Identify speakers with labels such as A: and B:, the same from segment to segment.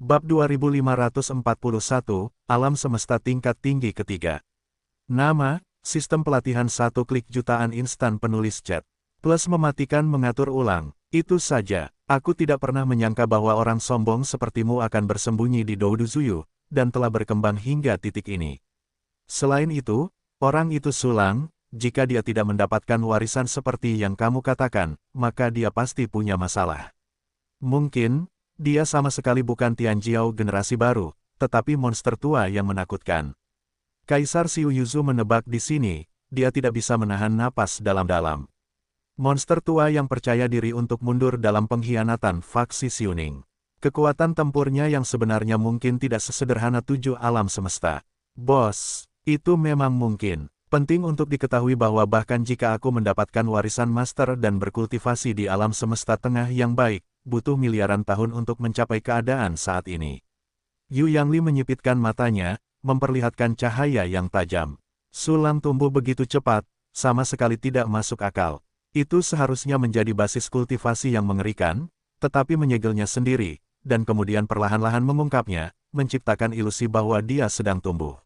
A: Bab 2541, Alam Semesta Tingkat Tinggi Ketiga. Nama, Sistem Pelatihan 1 Klik Jutaan Instan Penulis Chat. Plus mematikan mengatur ulang. Itu saja, aku tidak pernah menyangka bahwa orang sombong sepertimu akan bersembunyi di Douduzuyu, dan telah berkembang hingga titik ini. Selain itu, orang itu sulang, jika dia tidak mendapatkan warisan seperti yang kamu katakan, maka dia pasti punya masalah. Mungkin, dia sama sekali bukan Tianjiao generasi baru, tetapi monster tua yang menakutkan. Kaisar Xiu Yuzu menebak di sini, dia tidak bisa menahan napas dalam-dalam. Monster tua yang percaya diri untuk mundur dalam pengkhianatan faksi Xiuning. Kekuatan tempurnya yang sebenarnya mungkin tidak sesederhana 7 alam semesta. Bos, itu memang mungkin. Penting untuk diketahui bahwa bahkan jika aku mendapatkan warisan master dan berkultivasi di alam semesta tengah yang baik, butuh miliaran tahun untuk mencapai keadaan saat ini. Yu Yangli menyipitkan matanya, memperlihatkan cahaya yang tajam. Sulang tumbuh begitu cepat, sama sekali tidak masuk akal. Itu seharusnya menjadi basis kultivasi yang mengerikan, tetapi menyegelnya sendiri, dan kemudian perlahan-lahan mengungkapnya, menciptakan ilusi bahwa dia sedang tumbuh.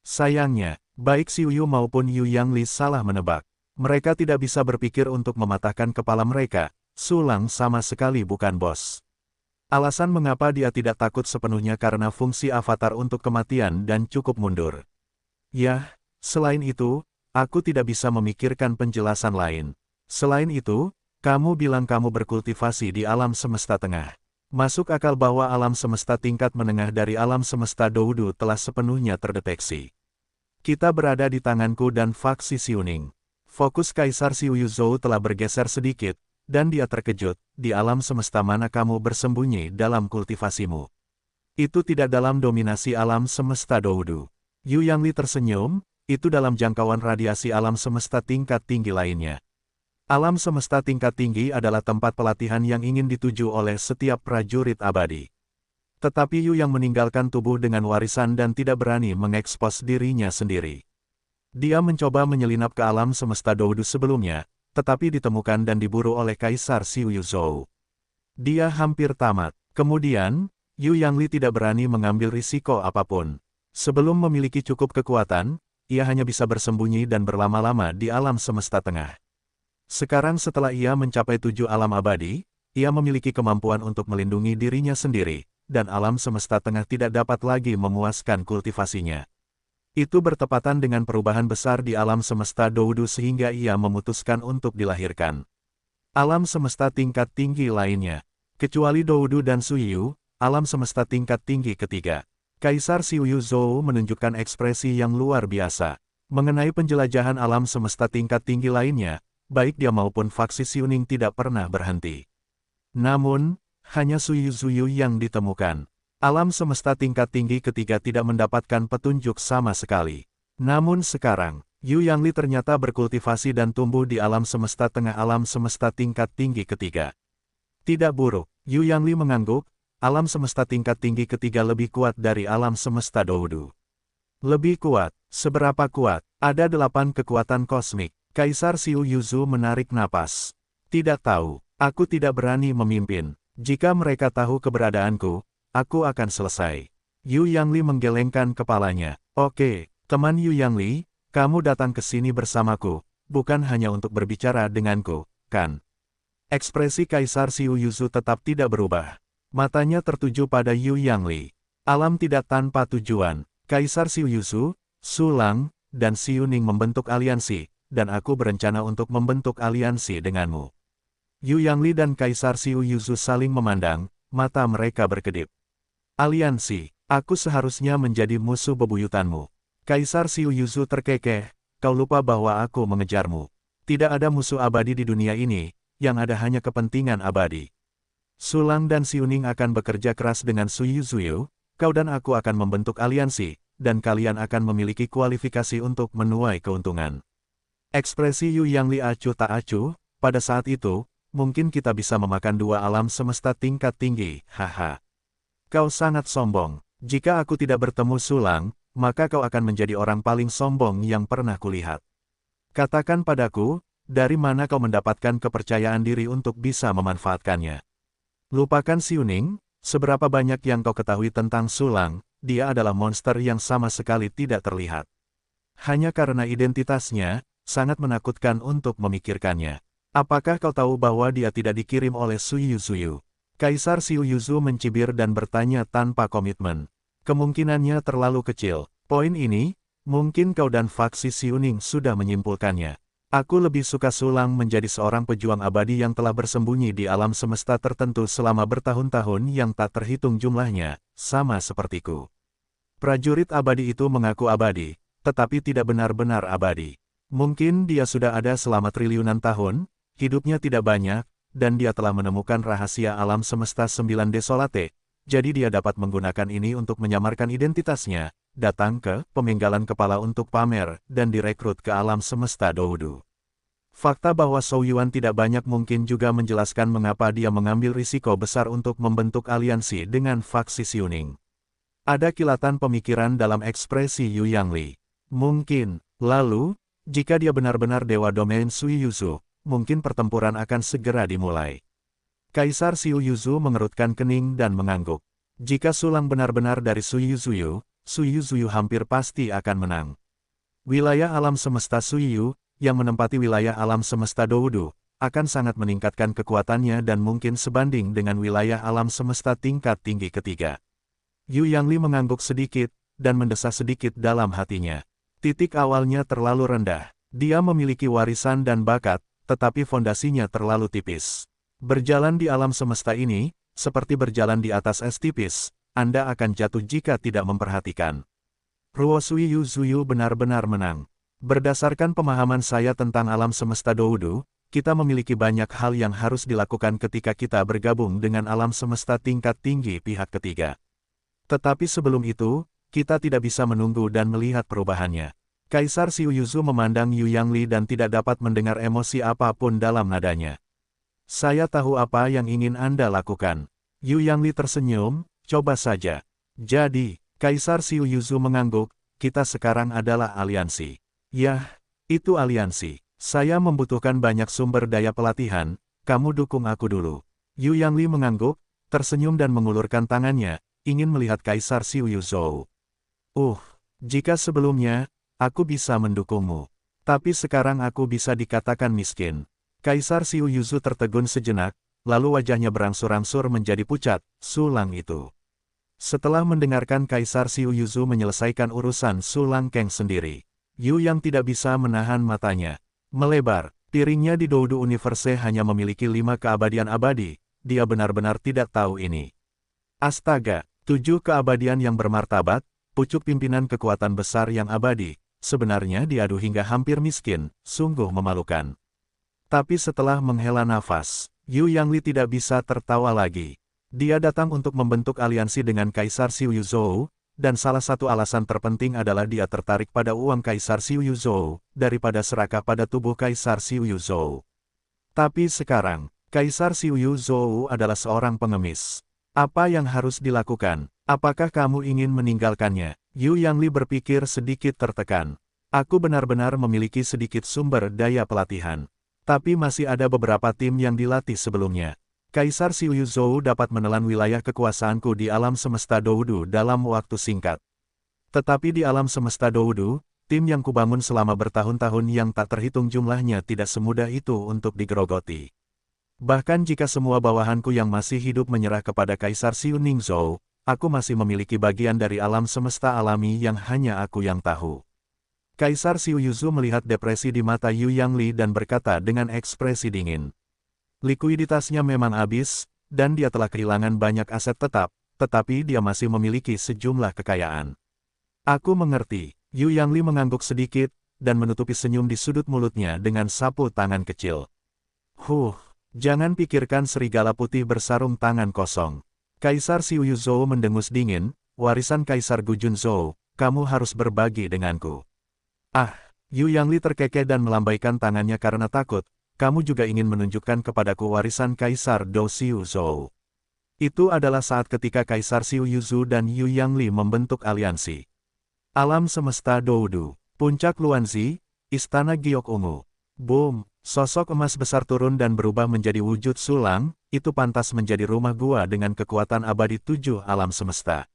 A: Sayangnya, baik Xiu Yu maupun Yu Yangli salah menebak. Mereka tidak bisa berpikir untuk mematahkan kepala mereka. Sulang sama sekali bukan bos. Alasan mengapa dia tidak takut sepenuhnya karena fungsi avatar untuk kematian dan cukup mundur. Yah, selain itu, aku tidak bisa memikirkan penjelasan lain. Selain itu, kamu bilang kamu berkultivasi di alam semesta tengah. Masuk akal bahwa alam semesta tingkat menengah dari alam semesta Doudu telah sepenuhnya terdeteksi. Kita berada di tanganku dan faksi Xiuning. Fokus Kaisar Xiu Yuzhou telah bergeser sedikit, dan dia terkejut, di alam semesta mana kamu bersembunyi dalam kultivasimu. Itu tidak dalam dominasi alam semesta Doudu. Yu Yangli tersenyum, itu dalam jangkauan radiasi alam semesta tingkat tinggi lainnya. Alam semesta tingkat tinggi adalah tempat pelatihan yang ingin dituju oleh setiap prajurit abadi. Tetapi Yu yang meninggalkan tubuh dengan warisan dan tidak berani mengekspos dirinya sendiri. Dia mencoba menyelinap ke alam semesta Doudu sebelumnya, tetapi ditemukan dan diburu oleh Kaisar Xiu Yuzhou. Dia hampir tamat. Kemudian, Yu Yangli tidak berani mengambil risiko apapun. Sebelum memiliki cukup kekuatan, ia hanya bisa bersembunyi dan berlama-lama di alam semesta tengah. Sekarang setelah ia mencapai 7 alam abadi, ia memiliki kemampuan untuk melindungi dirinya sendiri, dan alam semesta tengah tidak dapat lagi memuaskan kultivasinya. Itu bertepatan dengan perubahan besar di alam semesta Doudu sehingga ia memutuskan untuk dilahirkan. Alam semesta tingkat tinggi lainnya, kecuali Doudu dan Suyu, alam semesta tingkat tinggi ketiga. Kaisar Xiu Yuzhou menunjukkan ekspresi yang luar biasa. Mengenai penjelajahan alam semesta tingkat tinggi lainnya, baik dia maupun faksi Xiuning tidak pernah berhenti. Namun, hanya Suyu yang ditemukan. Alam semesta tingkat tinggi ketiga tidak mendapatkan petunjuk sama sekali. Namun sekarang, Yu Yangli ternyata berkultivasi dan tumbuh di alam semesta tengah alam semesta tingkat tinggi ketiga. Tidak buruk, Yu Yangli mengangguk, alam semesta tingkat tinggi ketiga lebih kuat dari alam semesta Doudu. Lebih kuat, seberapa kuat? Ada 8 kekuatan kosmik. Kaisar Xiu Yuzu menarik napas. Tidak tahu, aku tidak berani memimpin. Jika mereka tahu keberadaanku, aku akan selesai. Yu Yangli menggelengkan kepalanya. Oke, teman Yu Yangli, kamu datang ke sini bersamaku, bukan hanya untuk berbicara denganku, kan? Ekspresi Kaisar Xiu Yuzu tetap tidak berubah. Matanya tertuju pada Yu Yangli. Alam tidak tanpa tujuan. Kaisar Xiu Yuzu, Sulang, dan Xiuning membentuk aliansi, dan aku berencana untuk membentuk aliansi denganmu. Yu Yangli dan Kaisar Xiu Yuzu saling memandang, mata mereka berkedip. Aliansi, aku seharusnya menjadi musuh bebuyutanmu. Kaisar Xiu Yuzu terkekeh, kau lupa bahwa aku mengejarmu. Tidak ada musuh abadi di dunia ini, yang ada hanya kepentingan abadi. Sulang dan Xiuning akan bekerja keras dengan Suyu, kau dan aku akan membentuk aliansi, dan kalian akan memiliki kualifikasi untuk menuai keuntungan. Ekspresi Yu Yangli acuh tak acuh, pada saat itu, mungkin kita bisa memakan 2 alam semesta tingkat tinggi, haha. Kau sangat sombong. Jika aku tidak bertemu Sulang, maka kau akan menjadi orang paling sombong yang pernah kulihat. Katakan padaku, dari mana kau mendapatkan kepercayaan diri untuk bisa memanfaatkannya? Lupakan Xiuning, Seberapa banyak yang kau ketahui tentang Sulang, dia adalah monster yang sama sekali tidak terlihat. Hanya karena identitasnya, sangat menakutkan untuk memikirkannya. Apakah kau tahu bahwa dia tidak dikirim oleh Suyu? Kaisar Siuyuzu mencibir dan bertanya tanpa komitmen. Kemungkinannya terlalu kecil. Poin ini, mungkin kau dan faksi Siuning sudah menyimpulkannya. Aku lebih suka Sulang menjadi seorang pejuang abadi yang telah bersembunyi di alam semesta tertentu selama bertahun-tahun yang tak terhitung jumlahnya, sama sepertiku. Prajurit abadi itu mengaku abadi, tetapi tidak benar-benar abadi. Mungkin dia sudah ada selama triliunan tahun, hidupnya tidak banyak, dan dia telah menemukan rahasia alam semesta 9 Desolate, jadi dia dapat menggunakan ini untuk menyamarkan identitasnya, datang ke pemenggalan kepala untuk pamer, dan direkrut ke alam semesta Doudu. Fakta bahwa Zhou Yuan tidak banyak mungkin juga menjelaskan mengapa dia mengambil risiko besar untuk membentuk aliansi dengan faksi Siuning. Ada kilatan pemikiran dalam ekspresi Yu Yangli. Mungkin, lalu, jika dia benar-benar dewa domain Suiyuzu, mungkin pertempuran akan segera dimulai. Kaisar Siuyuzu mengerutkan kening dan mengangguk. Jika Sulang benar-benar dari Suiyuzu hampir pasti akan menang. Wilayah alam semesta Suiyu, yang menempati wilayah alam semesta Doudu, akan sangat meningkatkan kekuatannya dan mungkin sebanding dengan wilayah alam semesta tingkat tinggi ketiga. Yu Yangli mengangguk sedikit, dan mendesah sedikit dalam hatinya. Titik awalnya terlalu rendah. Dia memiliki warisan dan bakat, tetapi fondasinya terlalu tipis. Berjalan di alam semesta ini, seperti berjalan di atas es tipis, Anda akan jatuh jika tidak memperhatikan. Ruo Suiyuzu benar-benar menang. Berdasarkan pemahaman saya tentang alam semesta Doudu, kita memiliki banyak hal yang harus dilakukan ketika kita bergabung dengan alam semesta tingkat tinggi pihak ketiga. Tetapi sebelum itu, kita tidak bisa menunggu dan melihat perubahannya. Kaisar Siuyuzu memandang Yu Yangli dan tidak dapat mendengar emosi apapun dalam nadanya. Saya tahu apa yang ingin Anda lakukan. Yu Yangli tersenyum, coba saja. Jadi, Kaisar Siuyuzu mengangguk, kita sekarang adalah aliansi. Yah, itu aliansi. Saya membutuhkan banyak sumber daya pelatihan, kamu dukung aku dulu. Yu Yangli mengangguk, tersenyum dan mengulurkan tangannya, ingin melihat Kaisar Siuyuzu. Jika sebelumnya, aku bisa mendukungmu. Tapi sekarang aku bisa dikatakan miskin. Kaisar Siuyuzu tertegun sejenak, lalu wajahnya berangsur-angsur menjadi pucat, Sulang itu. Setelah mendengarkan Kaisar Siuyuzu menyelesaikan urusan Sulang Kang sendiri, Yu yang tidak bisa menahan matanya. Melebar, piringnya di Doudu Universe hanya memiliki 5 keabadian abadi, dia benar-benar tidak tahu ini. Astaga, 7 keabadian yang bermartabat, pucuk pimpinan kekuatan besar yang abadi, sebenarnya diadu hingga hampir miskin, sungguh memalukan. Tapi setelah menghela nafas, Yu Yangli tidak bisa tertawa lagi. Dia datang untuk membentuk aliansi dengan Kaisar Siuyuzu, dan salah satu alasan terpenting adalah dia tertarik pada uang Kaisar Siuyuzu, daripada serakah pada tubuh Kaisar Siuyuzu. Tapi sekarang, Kaisar Siuyuzu adalah seorang pengemis. Apa yang harus dilakukan? Apakah kamu ingin meninggalkannya? Yu Yangli berpikir sedikit tertekan. Aku benar-benar memiliki sedikit sumber daya pelatihan. Tapi masih ada beberapa tim yang dilatih sebelumnya. Kaisar Siuyuzu dapat menelan wilayah kekuasaanku di alam semesta Doudu dalam waktu singkat. Tetapi di alam semesta Doudu, tim yang kubangun selama bertahun-tahun yang tak terhitung jumlahnya tidak semudah itu untuk digerogoti. Bahkan jika semua bawahanku yang masih hidup menyerah kepada Kaisar Siuningzhou, aku masih memiliki bagian dari alam semesta alami yang hanya aku yang tahu. Kaisar Siuyuzu melihat depresi di mata Yu Yangli dan berkata dengan ekspresi dingin. Likuiditasnya memang habis, dan dia telah kehilangan banyak aset tetap, tetapi dia masih memiliki sejumlah kekayaan. Aku mengerti. Yu Yangli mengangguk sedikit, dan menutupi senyum di sudut mulutnya dengan sapu tangan kecil. Jangan pikirkan serigala putih bersarung tangan kosong. Kaisar Siuyuzu mendengus dingin, warisan Kaisar Gujunzhou, kamu harus berbagi denganku. Yu Yangli terkekeh dan melambaikan tangannya karena takut, kamu juga ingin menunjukkan kepadaku warisan Kaisar Dou Siuzhou. Itu adalah saat ketika Kaisar Siuyuzu dan Yu Yangli membentuk aliansi. Alam semesta Doudu, Puncak Luanzi, Istana Giok Ungu. Boom! Sosok emas besar turun dan berubah menjadi wujud Sulang, itu pantas menjadi rumah gua dengan kekuatan abadi 7 alam semesta.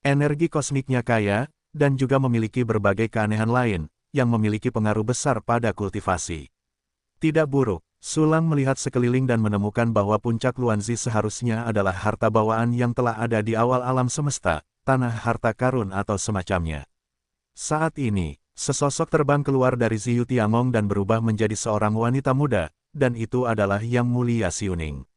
A: Energi kosmiknya kaya, dan juga memiliki berbagai keanehan lain, yang memiliki pengaruh besar pada kultivasi. Tidak buruk, Sulang melihat sekeliling dan menemukan bahwa puncak Luanzi seharusnya adalah harta bawaan yang telah ada di awal alam semesta, tanah harta karun atau semacamnya. Saat ini, sesosok terbang keluar dari Ziyu Tiangong dan berubah menjadi seorang wanita muda, dan itu adalah Yang Mulia Xiuning.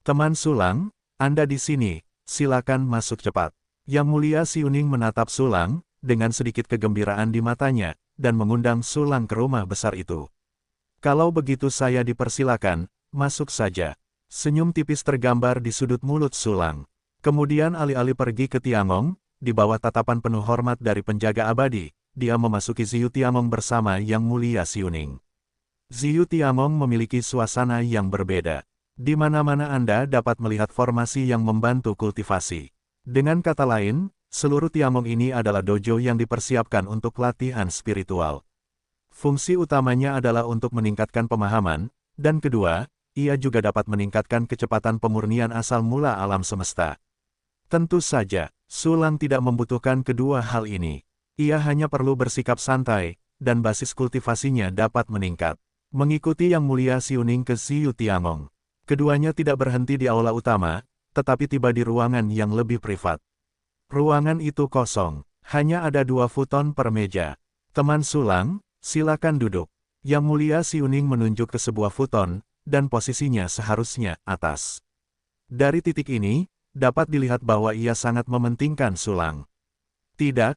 A: Teman Sulang, Anda di sini, silakan masuk cepat. Yang Mulia Xiuning menatap Sulang, dengan sedikit kegembiraan di matanya, dan mengundang Sulang ke rumah besar itu. Kalau begitu saya dipersilakan, masuk saja. Senyum tipis tergambar di sudut mulut Sulang. Kemudian alih-alih pergi ke Tiangong, di bawah tatapan penuh hormat dari penjaga abadi, dia memasuki Ziyu Tiangong bersama Yang Mulia Xiuning. Ziyu Tiangong memiliki suasana yang berbeda. Di mana-mana Anda dapat melihat formasi yang membantu kultivasi. Dengan kata lain, seluruh Tiangong ini adalah dojo yang dipersiapkan untuk latihan spiritual. Fungsi utamanya adalah untuk meningkatkan pemahaman, dan kedua, ia juga dapat meningkatkan kecepatan pemurnian asal mula alam semesta. Tentu saja, Sulang tidak membutuhkan kedua hal ini. Ia hanya perlu bersikap santai, dan basis kultivasinya dapat meningkat. Mengikuti Yang Mulia Xiuning ke Ziyu Tiangong. Keduanya tidak berhenti di aula utama, tetapi tiba di ruangan yang lebih privat. Ruangan itu kosong, hanya ada 2 futon per meja. Teman Sulang, silakan duduk. Yang Mulia Xiuning menunjuk ke sebuah futon, dan posisinya seharusnya atas. Dari titik ini, dapat dilihat bahwa ia sangat mementingkan Sulang. Tidak,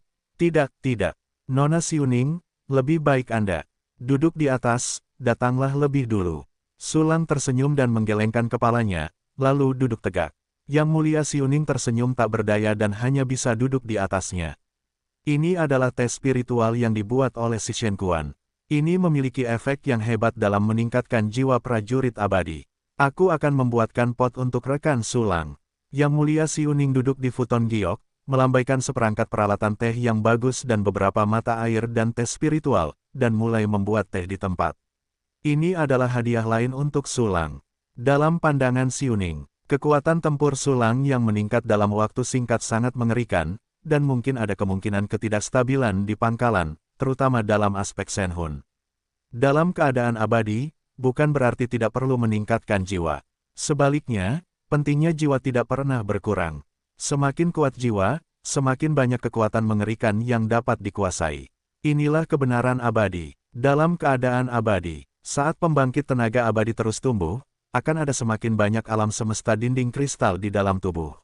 A: tidak. Nona Xiuning, lebih baik Anda duduk di atas, datanglah lebih dulu. Sulang tersenyum dan menggelengkan kepalanya, lalu duduk tegak. Yang Mulia Xiuning tersenyum tak berdaya dan hanya bisa duduk di atasnya. Ini adalah tes spiritual yang dibuat oleh Si Shen Quan. Ini memiliki efek yang hebat dalam meningkatkan jiwa prajurit abadi. Aku akan membuatkan pot untuk rekan Sulang. Yang Mulia Xiuning duduk di futon giok, melambaikan seperangkat peralatan teh yang bagus dan beberapa mata air dan teh spiritual, dan mulai membuat teh di tempat. Ini adalah hadiah lain untuk Sulang. Dalam pandangan Xiuning, kekuatan tempur Sulang yang meningkat dalam waktu singkat sangat mengerikan, dan mungkin ada kemungkinan ketidakstabilan di pangkalan, terutama dalam aspek Shenhun. Dalam keadaan abadi, bukan berarti tidak perlu meningkatkan jiwa. Sebaliknya, pentingnya jiwa tidak pernah berkurang. Semakin kuat jiwa, semakin banyak kekuatan mengerikan yang dapat dikuasai. Inilah kebenaran abadi. Dalam keadaan abadi, saat pembangkit tenaga abadi terus tumbuh, akan ada semakin banyak alam semesta dinding kristal di dalam tubuh.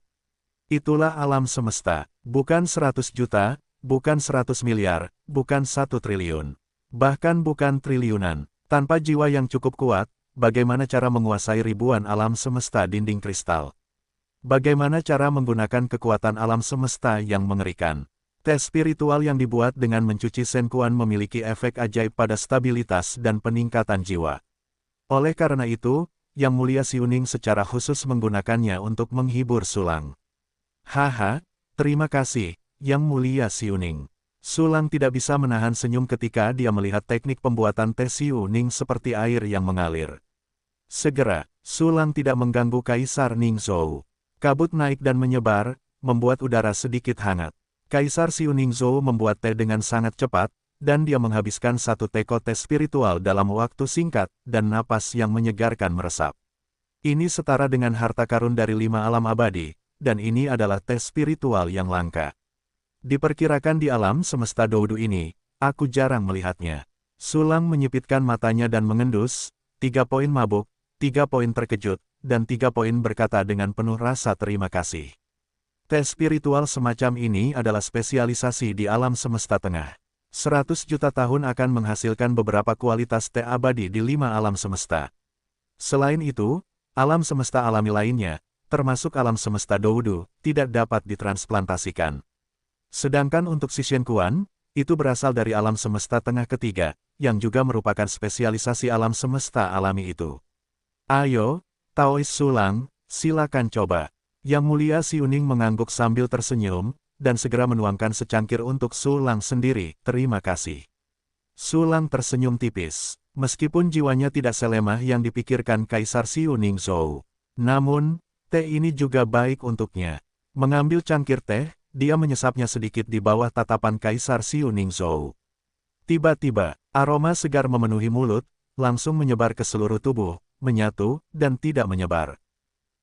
A: Itulah alam semesta, bukan 100 juta, bukan 100 miliar, bukan 1 triliun. Bahkan bukan triliunan. Tanpa jiwa yang cukup kuat, bagaimana cara menguasai ribuan alam semesta dinding kristal? Bagaimana cara menggunakan kekuatan alam semesta yang mengerikan? Tes spiritual yang dibuat dengan mencuci Shen Quan memiliki efek ajaib pada stabilitas dan peningkatan jiwa. Oleh karena itu, Yang Mulia Xiuning secara khusus menggunakannya untuk menghibur Sulang. Haha, terima kasih, Yang Mulia Xiuning. Sulang tidak bisa menahan senyum ketika dia melihat teknik pembuatan teh Xiuning seperti air yang mengalir. Segera, Sulang tidak mengganggu Kaisar Ningzhou. Kabut naik dan menyebar, membuat udara sedikit hangat. Kaisar Xiuning Zhou membuat teh dengan sangat cepat, dan dia menghabiskan 1 teko teh spiritual dalam waktu singkat, dan napas yang menyegarkan meresap. Ini setara dengan harta karun dari 5 alam abadi, dan ini adalah teh spiritual yang langka. Diperkirakan di alam semesta Doudu ini, aku jarang melihatnya. Sulang menyipitkan matanya dan mengendus, 3 poin mabuk, 3 poin terkejut, dan 3 poin berkata dengan penuh rasa terima kasih. Teh spiritual semacam ini adalah spesialisasi di alam semesta tengah. 100 juta tahun akan menghasilkan beberapa kualitas teh abadi di 5 alam semesta. Selain itu, alam semesta alami lainnya, termasuk alam semesta Doudu, tidak dapat ditransplantasikan. Sedangkan untuk Si Shen Quan, itu berasal dari alam semesta tengah ketiga, yang juga merupakan spesialisasi alam semesta alami itu. Ayo, Taois Sulang, silakan coba. Yang Mulia Xiuning mengangguk sambil tersenyum, dan segera menuangkan secangkir untuk Sulang sendiri, terima kasih. Sulang tersenyum tipis. Meskipun jiwanya tidak selemah yang dipikirkan Kaisar Xiu Ningzhou. Namun, teh ini juga baik untuknya. Mengambil cangkir teh, dia menyesapnya sedikit di bawah tatapan Kaisar Xiu Ningzhou. Tiba-tiba, aroma segar memenuhi mulut, langsung menyebar ke seluruh tubuh, menyatu, dan tidak menyebar.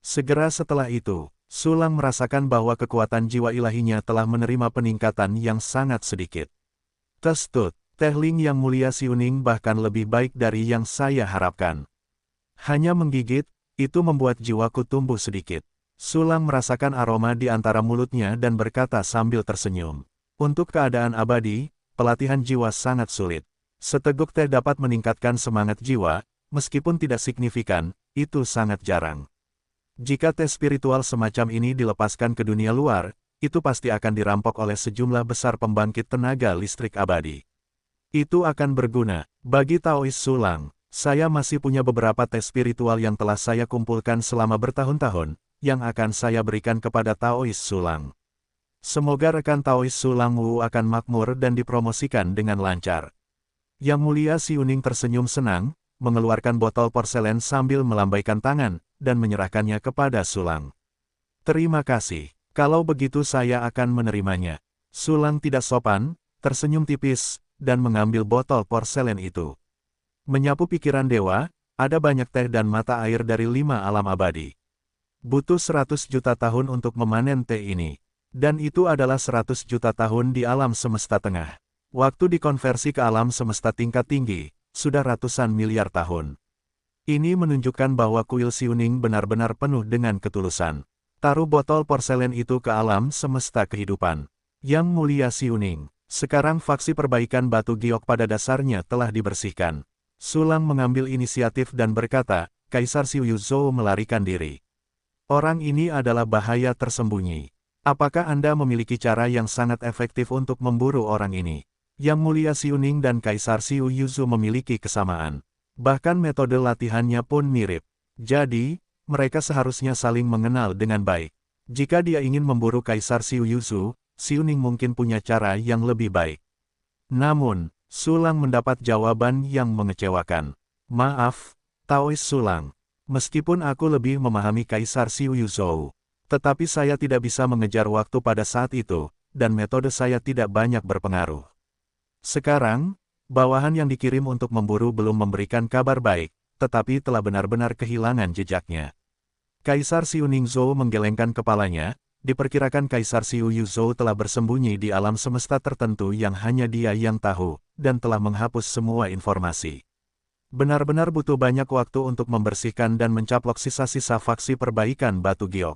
A: Segera setelah itu, Sulang merasakan bahwa kekuatan jiwa ilahinya telah menerima peningkatan yang sangat sedikit. Testut, teh Ling yang mulia Xiuning bahkan lebih baik dari yang saya harapkan. Hanya menggigit, itu membuat jiwaku tumbuh sedikit. Sulang merasakan aroma di antara mulutnya dan berkata sambil tersenyum. Untuk keadaan abadi, pelatihan jiwa sangat sulit. Seteguk teh dapat meningkatkan semangat jiwa, meskipun tidak signifikan, itu sangat jarang. Jika tes spiritual semacam ini dilepaskan ke dunia luar, itu pasti akan dirampok oleh sejumlah besar pembangkit tenaga listrik abadi. Itu akan berguna. Bagi Taois Sulang, saya masih punya beberapa tes spiritual yang telah saya kumpulkan selama bertahun-tahun, yang akan saya berikan kepada Taois Sulang. Semoga rekan Taois Sulang Wu akan makmur dan dipromosikan dengan lancar. Yang mulia Xiuning tersenyum senang, mengeluarkan botol porselen sambil melambaikan tangan, dan menyerahkannya kepada Sulang. Terima kasih, kalau begitu saya akan menerimanya. Sulang tidak sopan, tersenyum tipis, dan mengambil botol porselen itu. Menyapu pikiran dewa, ada banyak teh dan mata air dari 5 alam abadi. Butuh 100 juta tahun untuk memanen teh ini. Dan itu adalah 100 juta tahun di alam semesta tengah. Waktu dikonversi ke alam semesta tingkat tinggi, sudah ratusan miliar tahun. Ini menunjukkan bahwa kuil Xiuning benar-benar penuh dengan ketulusan. Taruh botol porselen itu ke alam semesta kehidupan. Yang mulia Xiuning, sekarang faksi perbaikan batu giok pada dasarnya telah dibersihkan. Sulang mengambil inisiatif dan berkata, Kaisar Xiu Yuzhou melarikan diri. Orang ini adalah bahaya tersembunyi. Apakah Anda memiliki cara yang sangat efektif untuk memburu orang ini? Yang mulia Xiuning dan Kaisar Xiu Yuzhou memiliki kesamaan. Bahkan metode latihannya pun mirip. Jadi, mereka seharusnya saling mengenal dengan baik. Jika dia ingin memburu Kaisar Xiu Yuzhou, Xiuning mungkin punya cara yang lebih baik. Namun, Sulang mendapat jawaban yang mengecewakan. Maaf, Taois Sulang. Meskipun aku lebih memahami Kaisar Xiu Yuzhou, tetapi saya tidak bisa mengejar waktu pada saat itu, dan metode saya tidak banyak berpengaruh. Sekarang, bawahan yang dikirim untuk memburu belum memberikan kabar baik, tetapi telah benar-benar kehilangan jejaknya. Kaisar Xiu Ningzhou menggelengkan kepalanya, diperkirakan Kaisar Xiu Yuzhou telah bersembunyi di alam semesta tertentu yang hanya dia yang tahu, dan telah menghapus semua informasi. Benar-benar butuh banyak waktu untuk membersihkan dan mencaplok sisa-sisa faksi perbaikan batu giok.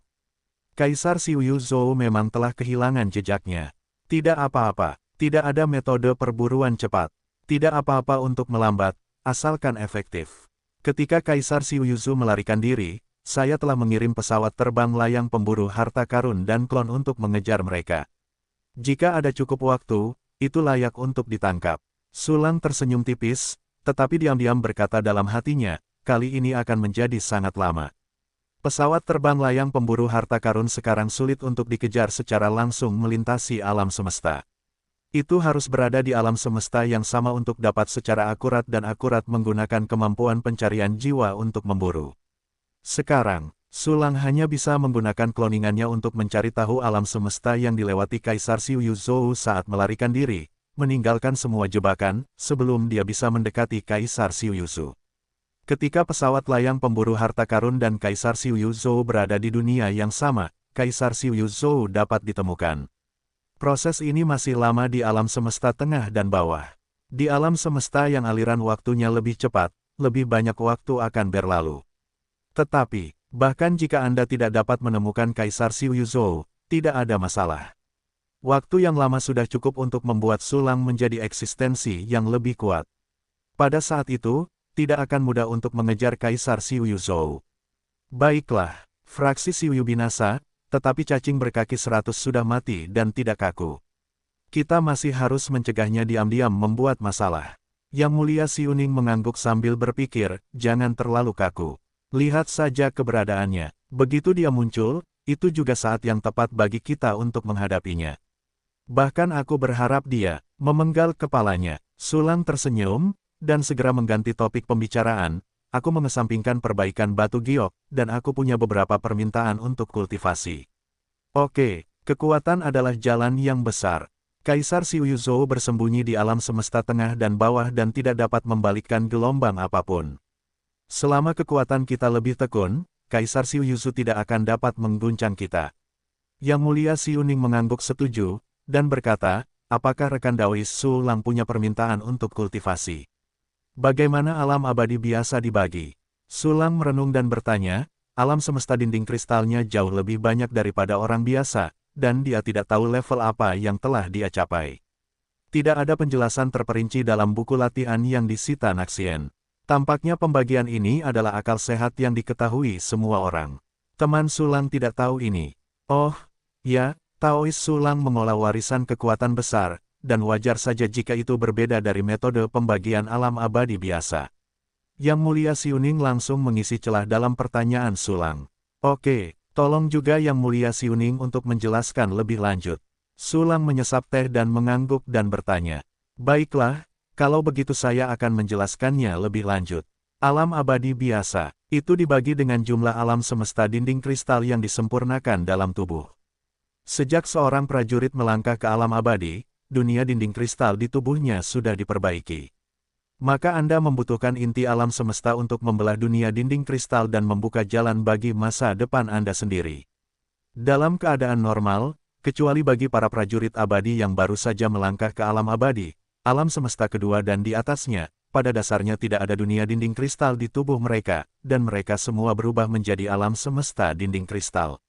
A: Kaisar Xiu Yuzhou memang telah kehilangan jejaknya. Tidak apa-apa, tidak ada metode perburuan cepat. Tidak apa-apa untuk melambat, asalkan efektif. Ketika Kaisar Xiu Yuzhou melarikan diri, saya telah mengirim pesawat terbang layang pemburu harta karun dan klon untuk mengejar mereka. Jika ada cukup waktu, itu layak untuk ditangkap. Sulang tersenyum tipis, tetapi diam-diam berkata dalam hatinya, kali ini akan menjadi sangat lama. Pesawat terbang layang pemburu harta karun sekarang sulit untuk dikejar secara langsung melintasi alam semesta. Itu harus berada di alam semesta yang sama untuk dapat secara akurat dan akurat menggunakan kemampuan pencarian jiwa untuk memburu. Sekarang, Sulang hanya bisa menggunakan kloningannya untuk mencari tahu alam semesta yang dilewati Kaisar Xiu Yuzhou saat melarikan diri, meninggalkan semua jebakan, sebelum dia bisa mendekati Kaisar Xiu Yuzhou. Ketika pesawat layang pemburu harta karun dan Kaisar Xiu Yuzhou berada di dunia yang sama, Kaisar Xiu Yuzhou dapat ditemukan. Proses ini masih lama di alam semesta tengah dan bawah. Di alam semesta yang aliran waktunya lebih cepat, lebih banyak waktu akan berlalu. Tetapi, bahkan jika Anda tidak dapat menemukan Kaisar Xiu Yuzhou, tidak ada masalah. Waktu yang lama sudah cukup untuk membuat Sulang menjadi eksistensi yang lebih kuat. Pada saat itu, tidak akan mudah untuk mengejar Kaisar Xiu Yuzhou. Baiklah, fraksi Xiu Yu binasa, tetapi cacing berkaki 100 sudah mati dan tidak kaku. Kita masih harus mencegahnya diam-diam membuat masalah. Yang mulia Xiuning mengangguk sambil berpikir, jangan terlalu kaku. Lihat saja keberadaannya. Begitu dia muncul, itu juga saat yang tepat bagi kita untuk menghadapinya. Bahkan aku berharap dia memenggal kepalanya. Sulang tersenyum, dan segera mengganti topik pembicaraan. Aku mengesampingkan perbaikan batu giok, dan aku punya beberapa permintaan untuk kultivasi. Oke, kekuatan adalah jalan yang besar. Kaisar Xiuyuzhou bersembunyi di alam semesta tengah dan bawah dan tidak dapat membalikkan gelombang apapun. Selama kekuatan kita lebih tekun, Kaisar Xiuyuzhou tidak akan dapat mengguncang kita. Yang Mulia Xiuning mengangguk setuju, dan berkata, apakah rekan Daois Su Lang punya permintaan untuk kultivasi? Bagaimana alam abadi biasa dibagi? Su Lang merenung dan bertanya, alam semesta dinding kristalnya jauh lebih banyak daripada orang biasa, dan dia tidak tahu level apa yang telah dia capai. Tidak ada penjelasan terperinci dalam buku latihan yang disita Naxien. Tampaknya pembagian ini adalah akal sehat yang diketahui semua orang. Teman Su Lang tidak tahu ini. Oh, ya, Taois Su Lang mengolah warisan kekuatan besar, dan wajar saja jika itu berbeda dari metode pembagian alam abadi biasa. Yang Mulia Xiuning langsung mengisi celah dalam pertanyaan Su Lang. Oke. Tolong juga Yang Mulia Xiuning untuk menjelaskan lebih lanjut. Su Lang menyesap teh dan mengangguk dan bertanya. Baiklah, kalau begitu saya akan menjelaskannya lebih lanjut. Alam abadi biasa, itu dibagi dengan jumlah alam semesta dinding kristal yang disempurnakan dalam tubuh. Sejak seorang prajurit melangkah ke alam abadi, dunia dinding kristal di tubuhnya sudah diperbaiki. Maka Anda membutuhkan inti alam semesta untuk membelah dunia dinding kristal dan membuka jalan bagi masa depan Anda sendiri. Dalam keadaan normal, kecuali bagi para prajurit abadi yang baru saja melangkah ke alam abadi, alam semesta kedua dan di atasnya, pada dasarnya tidak ada dunia dinding kristal di tubuh mereka, dan mereka semua berubah menjadi alam semesta dinding kristal.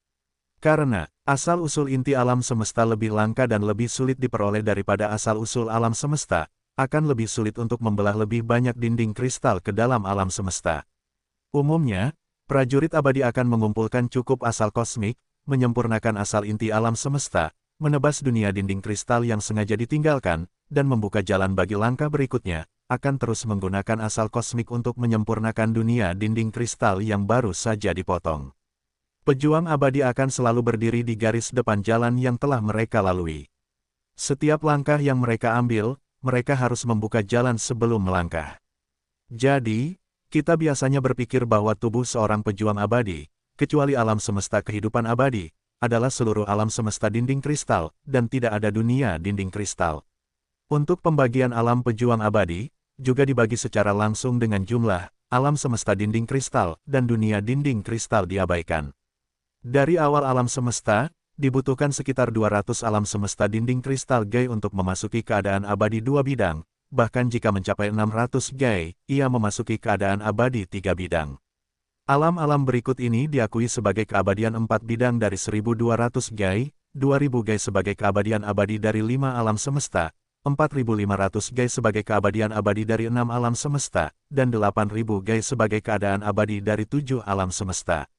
A: Karena, asal-usul inti alam semesta lebih langka dan lebih sulit diperoleh daripada asal-usul alam semesta, akan lebih sulit untuk membelah lebih banyak dinding kristal ke dalam alam semesta. Umumnya, prajurit abadi akan mengumpulkan cukup asal kosmik, menyempurnakan asal inti alam semesta, menebas dunia dinding kristal yang sengaja ditinggalkan, dan membuka jalan bagi langkah berikutnya, akan terus menggunakan asal kosmik untuk menyempurnakan dunia dinding kristal yang baru saja dipotong. Pejuang abadi akan selalu berdiri di garis depan jalan yang telah mereka lalui. Setiap langkah yang mereka ambil, mereka harus membuka jalan sebelum melangkah. Jadi, kita biasanya berpikir bahwa tubuh seorang pejuang abadi, kecuali alam semesta kehidupan abadi, adalah seluruh alam semesta dinding kristal, dan tidak ada dunia dinding kristal. Untuk pembagian alam pejuang abadi, juga dibagi secara langsung dengan jumlah, alam semesta dinding kristal, dan dunia dinding kristal diabaikan. Dari awal alam semesta, dibutuhkan sekitar 200 alam semesta dinding kristal Gai untuk memasuki keadaan abadi 2 bidang, bahkan jika mencapai 600 Gai, ia memasuki keadaan abadi 3 bidang. Alam-alam berikut ini diakui sebagai keabadian 4 bidang dari 1200 Gai, 2000 Gai sebagai keabadian abadi dari 5 alam semesta, 4500 Gai sebagai keabadian abadi dari 6 alam semesta, dan 8000 Gai sebagai keadaan abadi dari 7 alam semesta.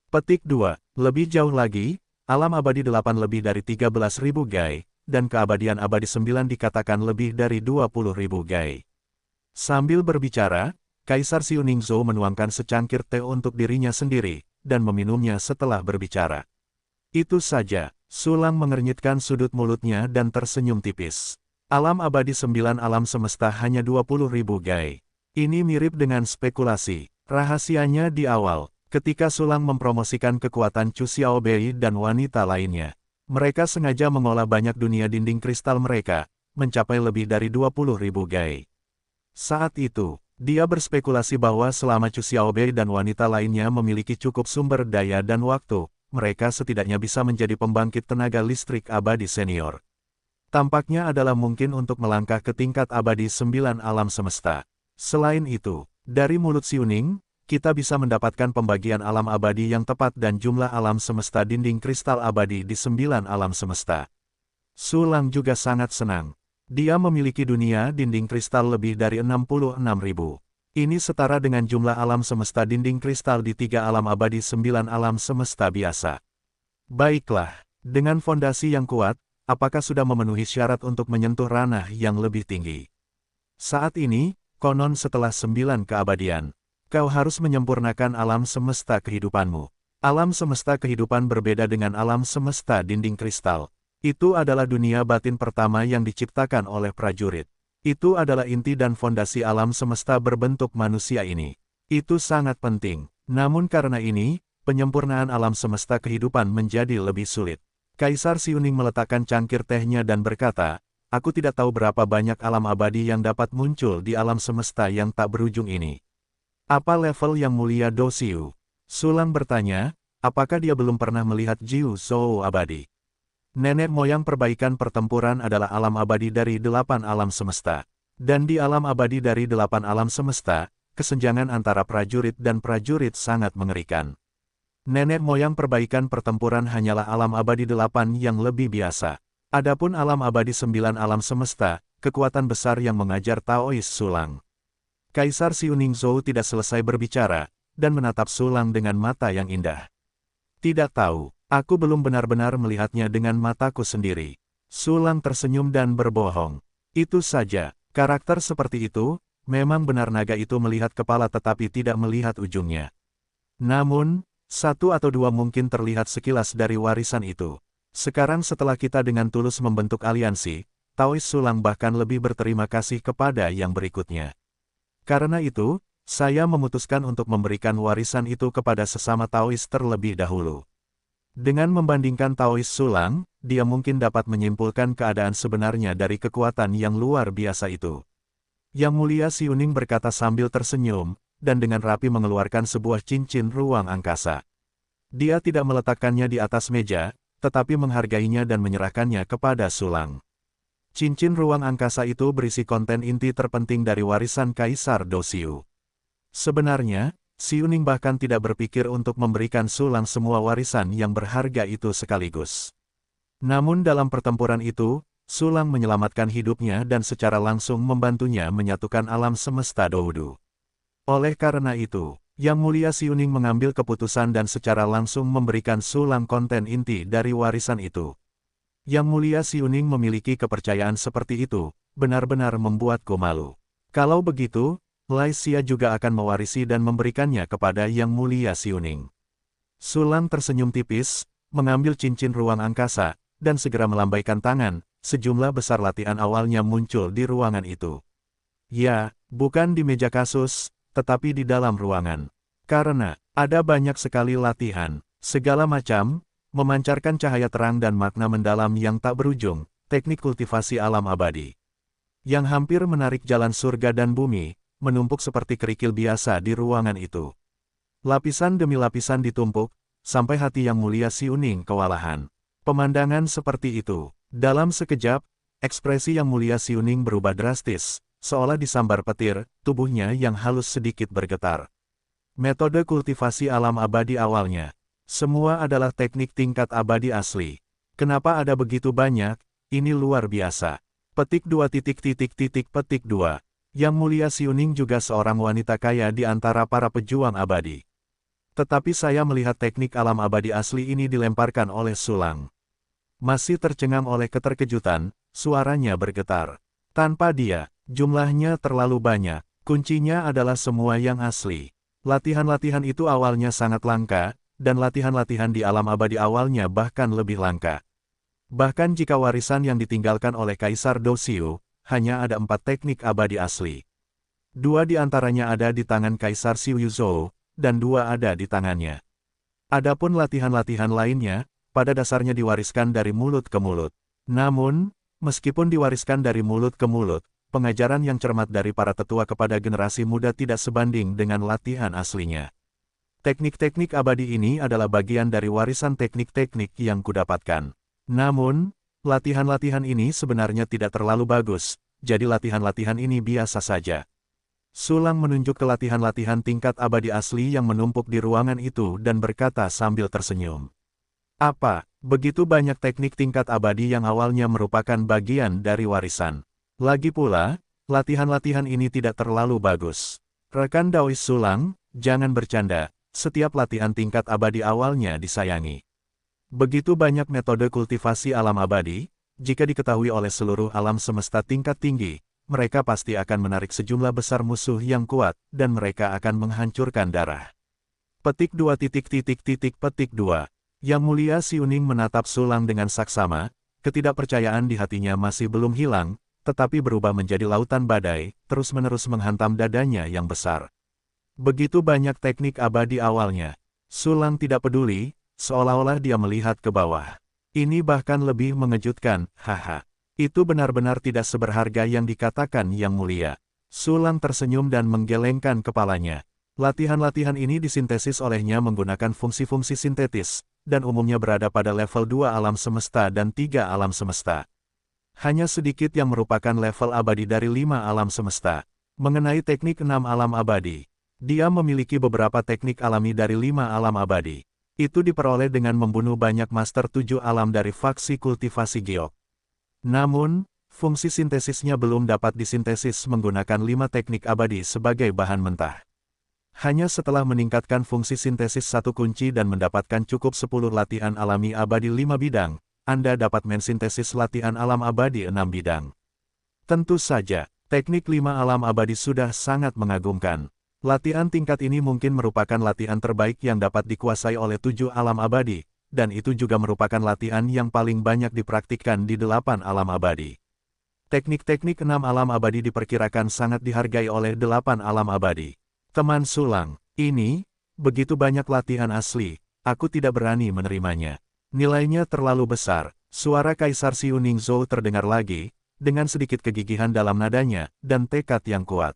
A: Petik 2. Lebih jauh lagi, alam abadi 8 lebih dari 13.000 Gai, dan keabadian abadi 9 dikatakan lebih dari 20.000 Gai. Sambil berbicara, Kaisar Xiuningzhou menuangkan secangkir teh untuk dirinya sendiri, dan meminumnya setelah berbicara. Itu saja, Su Lang mengernyitkan sudut mulutnya dan tersenyum tipis. Alam abadi 9 alam semesta hanya 20.000 Gai. Ini mirip dengan spekulasi. Rahasianya di awal. Ketika Su Lang mempromosikan kekuatan Chu Xiaobei dan wanita lainnya, mereka sengaja mengolah banyak dunia dinding kristal mereka, mencapai lebih dari 20.000 Gai. Saat itu, dia berspekulasi bahwa selama Chu Xiaobei dan wanita lainnya memiliki cukup sumber daya dan waktu, mereka setidaknya bisa menjadi pembangkit tenaga listrik abadi senior. Tampaknya adalah mungkin untuk melangkah ke tingkat abadi 9 alam semesta. Selain itu, dari mulut Xiuning, kita bisa mendapatkan pembagian alam abadi yang tepat dan jumlah alam semesta dinding kristal abadi di 9 alam semesta. Su Lang juga sangat senang. Dia memiliki dunia dinding kristal lebih dari 66.000. Ini setara dengan jumlah alam semesta dinding kristal di 3 alam abadi 9 alam semesta biasa. Baiklah, dengan fondasi yang kuat, apakah sudah memenuhi syarat untuk menyentuh ranah yang lebih tinggi? Saat ini, konon setelah 9 keabadian, kau harus menyempurnakan alam semesta kehidupanmu. Alam semesta kehidupan berbeda dengan alam semesta dinding kristal. Itu adalah dunia batin pertama yang diciptakan oleh prajurit. Itu adalah inti dan fondasi alam semesta berbentuk manusia ini. Itu sangat penting. Namun karena ini, penyempurnaan alam semesta kehidupan menjadi lebih sulit. Kaisar Xiuning meletakkan cangkir tehnya dan berkata, aku tidak tahu berapa banyak alam abadi yang dapat muncul di alam semesta yang tak berujung ini. Apa level Yang Mulia Do Xiu? Sulang bertanya, apakah dia belum pernah melihat Jiu Zhou abadi? Nenek moyang perbaikan pertempuran adalah alam abadi dari 8 alam semesta. Dan di alam abadi dari 8 alam semesta, kesenjangan antara prajurit dan prajurit sangat mengerikan. Nenek moyang perbaikan pertempuran hanyalah alam abadi 8 yang lebih biasa. Adapun alam abadi 9 alam semesta, kekuatan besar yang mengajar Taois Sulang. Kaisar Xiuning Zhou tidak selesai berbicara, dan menatap Sulang dengan mata yang indah. Tidak tahu. Aku belum benar-benar melihatnya dengan mataku sendiri. Sulang tersenyum dan berbohong. Itu saja, karakter seperti itu, memang benar naga itu melihat kepala tetapi tidak melihat ujungnya. Namun, 1 atau 2 mungkin terlihat sekilas dari warisan itu. Sekarang setelah kita dengan tulus membentuk aliansi, Taois Sulang bahkan lebih berterima kasih kepada yang berikutnya. Karena itu, saya memutuskan untuk memberikan warisan itu kepada sesama Taois terlebih dahulu. Dengan membandingkan Taois Sulang, dia mungkin dapat menyimpulkan keadaan sebenarnya dari kekuatan yang luar biasa itu. Yang Mulia Xiuning berkata sambil tersenyum, dan dengan rapi mengeluarkan sebuah cincin ruang angkasa. Dia tidak meletakkannya di atas meja, tetapi menghargainya dan menyerahkannya kepada Sulang. Cincin ruang angkasa itu berisi konten inti terpenting dari warisan Kaisar Do Xiu. Sebenarnya, Xiuning bahkan tidak berpikir untuk memberikan Sulang semua warisan yang berharga itu sekaligus. Namun dalam pertempuran itu, Sulang menyelamatkan hidupnya dan secara langsung membantunya menyatukan alam semesta Doudu. Oleh karena itu, Yang Mulia Xiuning mengambil keputusan dan secara langsung memberikan Sulang konten inti dari warisan itu. Yang Mulia Xiuning memiliki kepercayaan seperti itu, benar-benar membuatku malu. Kalau begitu, Lai Xia juga akan mewarisi dan memberikannya kepada Yang Mulia Xiuning. Sulang tersenyum tipis, mengambil cincin ruang angkasa, dan segera melambaikan tangan, sejumlah besar latihan awalnya muncul di ruangan itu. Ya, bukan di meja kasus, tetapi di dalam ruangan. Karena, ada banyak sekali latihan, segala macam, memancarkan cahaya terang dan makna mendalam yang tak berujung, teknik kultivasi alam abadi. Yang hampir menarik jalan surga dan bumi, menumpuk seperti kerikil biasa di ruangan itu. Lapisan demi lapisan ditumpuk, sampai hati Yang Mulia Xiuning kewalahan. Pemandangan seperti itu. Dalam sekejap, ekspresi Yang Mulia Xiuning berubah drastis, seolah disambar petir, tubuhnya yang halus sedikit bergetar. Metode kultivasi alam abadi awalnya. Semua adalah teknik tingkat abadi asli. Kenapa ada begitu banyak? Ini luar biasa. Petik 2 petik 2. Yang Mulia Xiuning juga seorang wanita kaya di antara para pejuang abadi. Tetapi saya melihat teknik alam abadi asli ini dilemparkan oleh Sulang. Masih tercengang oleh keterkejutan, suaranya bergetar. Tanpa dia, jumlahnya terlalu banyak, kuncinya adalah semua yang asli. Latihan-latihan itu awalnya sangat langka, dan latihan-latihan di alam abadi awalnya bahkan lebih langka. Bahkan jika warisan yang ditinggalkan oleh Kaisar Do Xiu, hanya ada 4 teknik abadi asli. 2 di antaranya ada di tangan Kaisar Xiu Yuzhou, dan 2 ada di tangannya. Adapun latihan-latihan lainnya, pada dasarnya diwariskan dari mulut ke mulut. Namun, meskipun diwariskan dari mulut ke mulut, pengajaran yang cermat dari para tetua kepada generasi muda tidak sebanding dengan latihan aslinya. Teknik-teknik abadi ini adalah bagian dari warisan teknik-teknik yang kudapatkan. Namun, latihan-latihan ini sebenarnya tidak terlalu bagus, jadi latihan-latihan ini biasa saja. Sulang menunjuk ke latihan-latihan tingkat abadi asli yang menumpuk di ruangan itu dan berkata sambil tersenyum. Apa, begitu banyak teknik tingkat abadi yang awalnya merupakan bagian dari warisan. Lagi pula, latihan-latihan ini tidak terlalu bagus. Rekan Daois Sulang, jangan bercanda, setiap latihan tingkat abadi awalnya disayangi. Begitu banyak metode kultivasi alam abadi, jika diketahui oleh seluruh alam semesta tingkat tinggi, mereka pasti akan menarik sejumlah besar musuh yang kuat, dan mereka akan menghancurkan darah. Petik 2 petik 2. Yang Mulia Xiuning menatap Sulang dengan saksama, ketidakpercayaan di hatinya masih belum hilang, tetapi berubah menjadi lautan badai, terus-menerus menghantam dadanya yang besar. Begitu banyak teknik abadi awalnya. Sulang tidak peduli, seolah-olah dia melihat ke bawah. Ini bahkan lebih mengejutkan, haha. Itu benar-benar tidak seberharga yang dikatakan Yang Mulia. Sulang tersenyum dan menggelengkan kepalanya. Latihan-latihan ini disintesis olehnya menggunakan fungsi-fungsi sintetis, dan umumnya berada pada level 2 alam semesta dan 3 alam semesta. Hanya sedikit yang merupakan level abadi dari 5 alam semesta. Mengenai teknik 6 alam abadi, dia memiliki beberapa teknik alami dari 5 alam abadi. Itu diperoleh dengan membunuh banyak master 7 alam dari faksi kultivasi giok. Namun, fungsi sintesisnya belum dapat disintesis menggunakan 5 teknik abadi sebagai bahan mentah. Hanya setelah meningkatkan fungsi sintesis satu kunci dan mendapatkan cukup 10 latihan alami abadi 5 bidang, Anda dapat mensintesis latihan alam abadi 6 bidang. Tentu saja, teknik 5 alam abadi sudah sangat mengagumkan. Latihan tingkat ini mungkin merupakan latihan terbaik yang dapat dikuasai oleh 7 alam abadi, dan itu juga merupakan latihan yang paling banyak dipraktikkan di 8 alam abadi. Teknik-teknik 6 alam abadi diperkirakan sangat dihargai oleh 8 alam abadi. Teman Sulang, ini, begitu banyak latihan asli, aku tidak berani menerimanya. Nilainya terlalu besar. Suara Kaisar Xiu Ningzhou terdengar lagi, dengan sedikit kegigihan dalam nadanya, dan tekad yang kuat.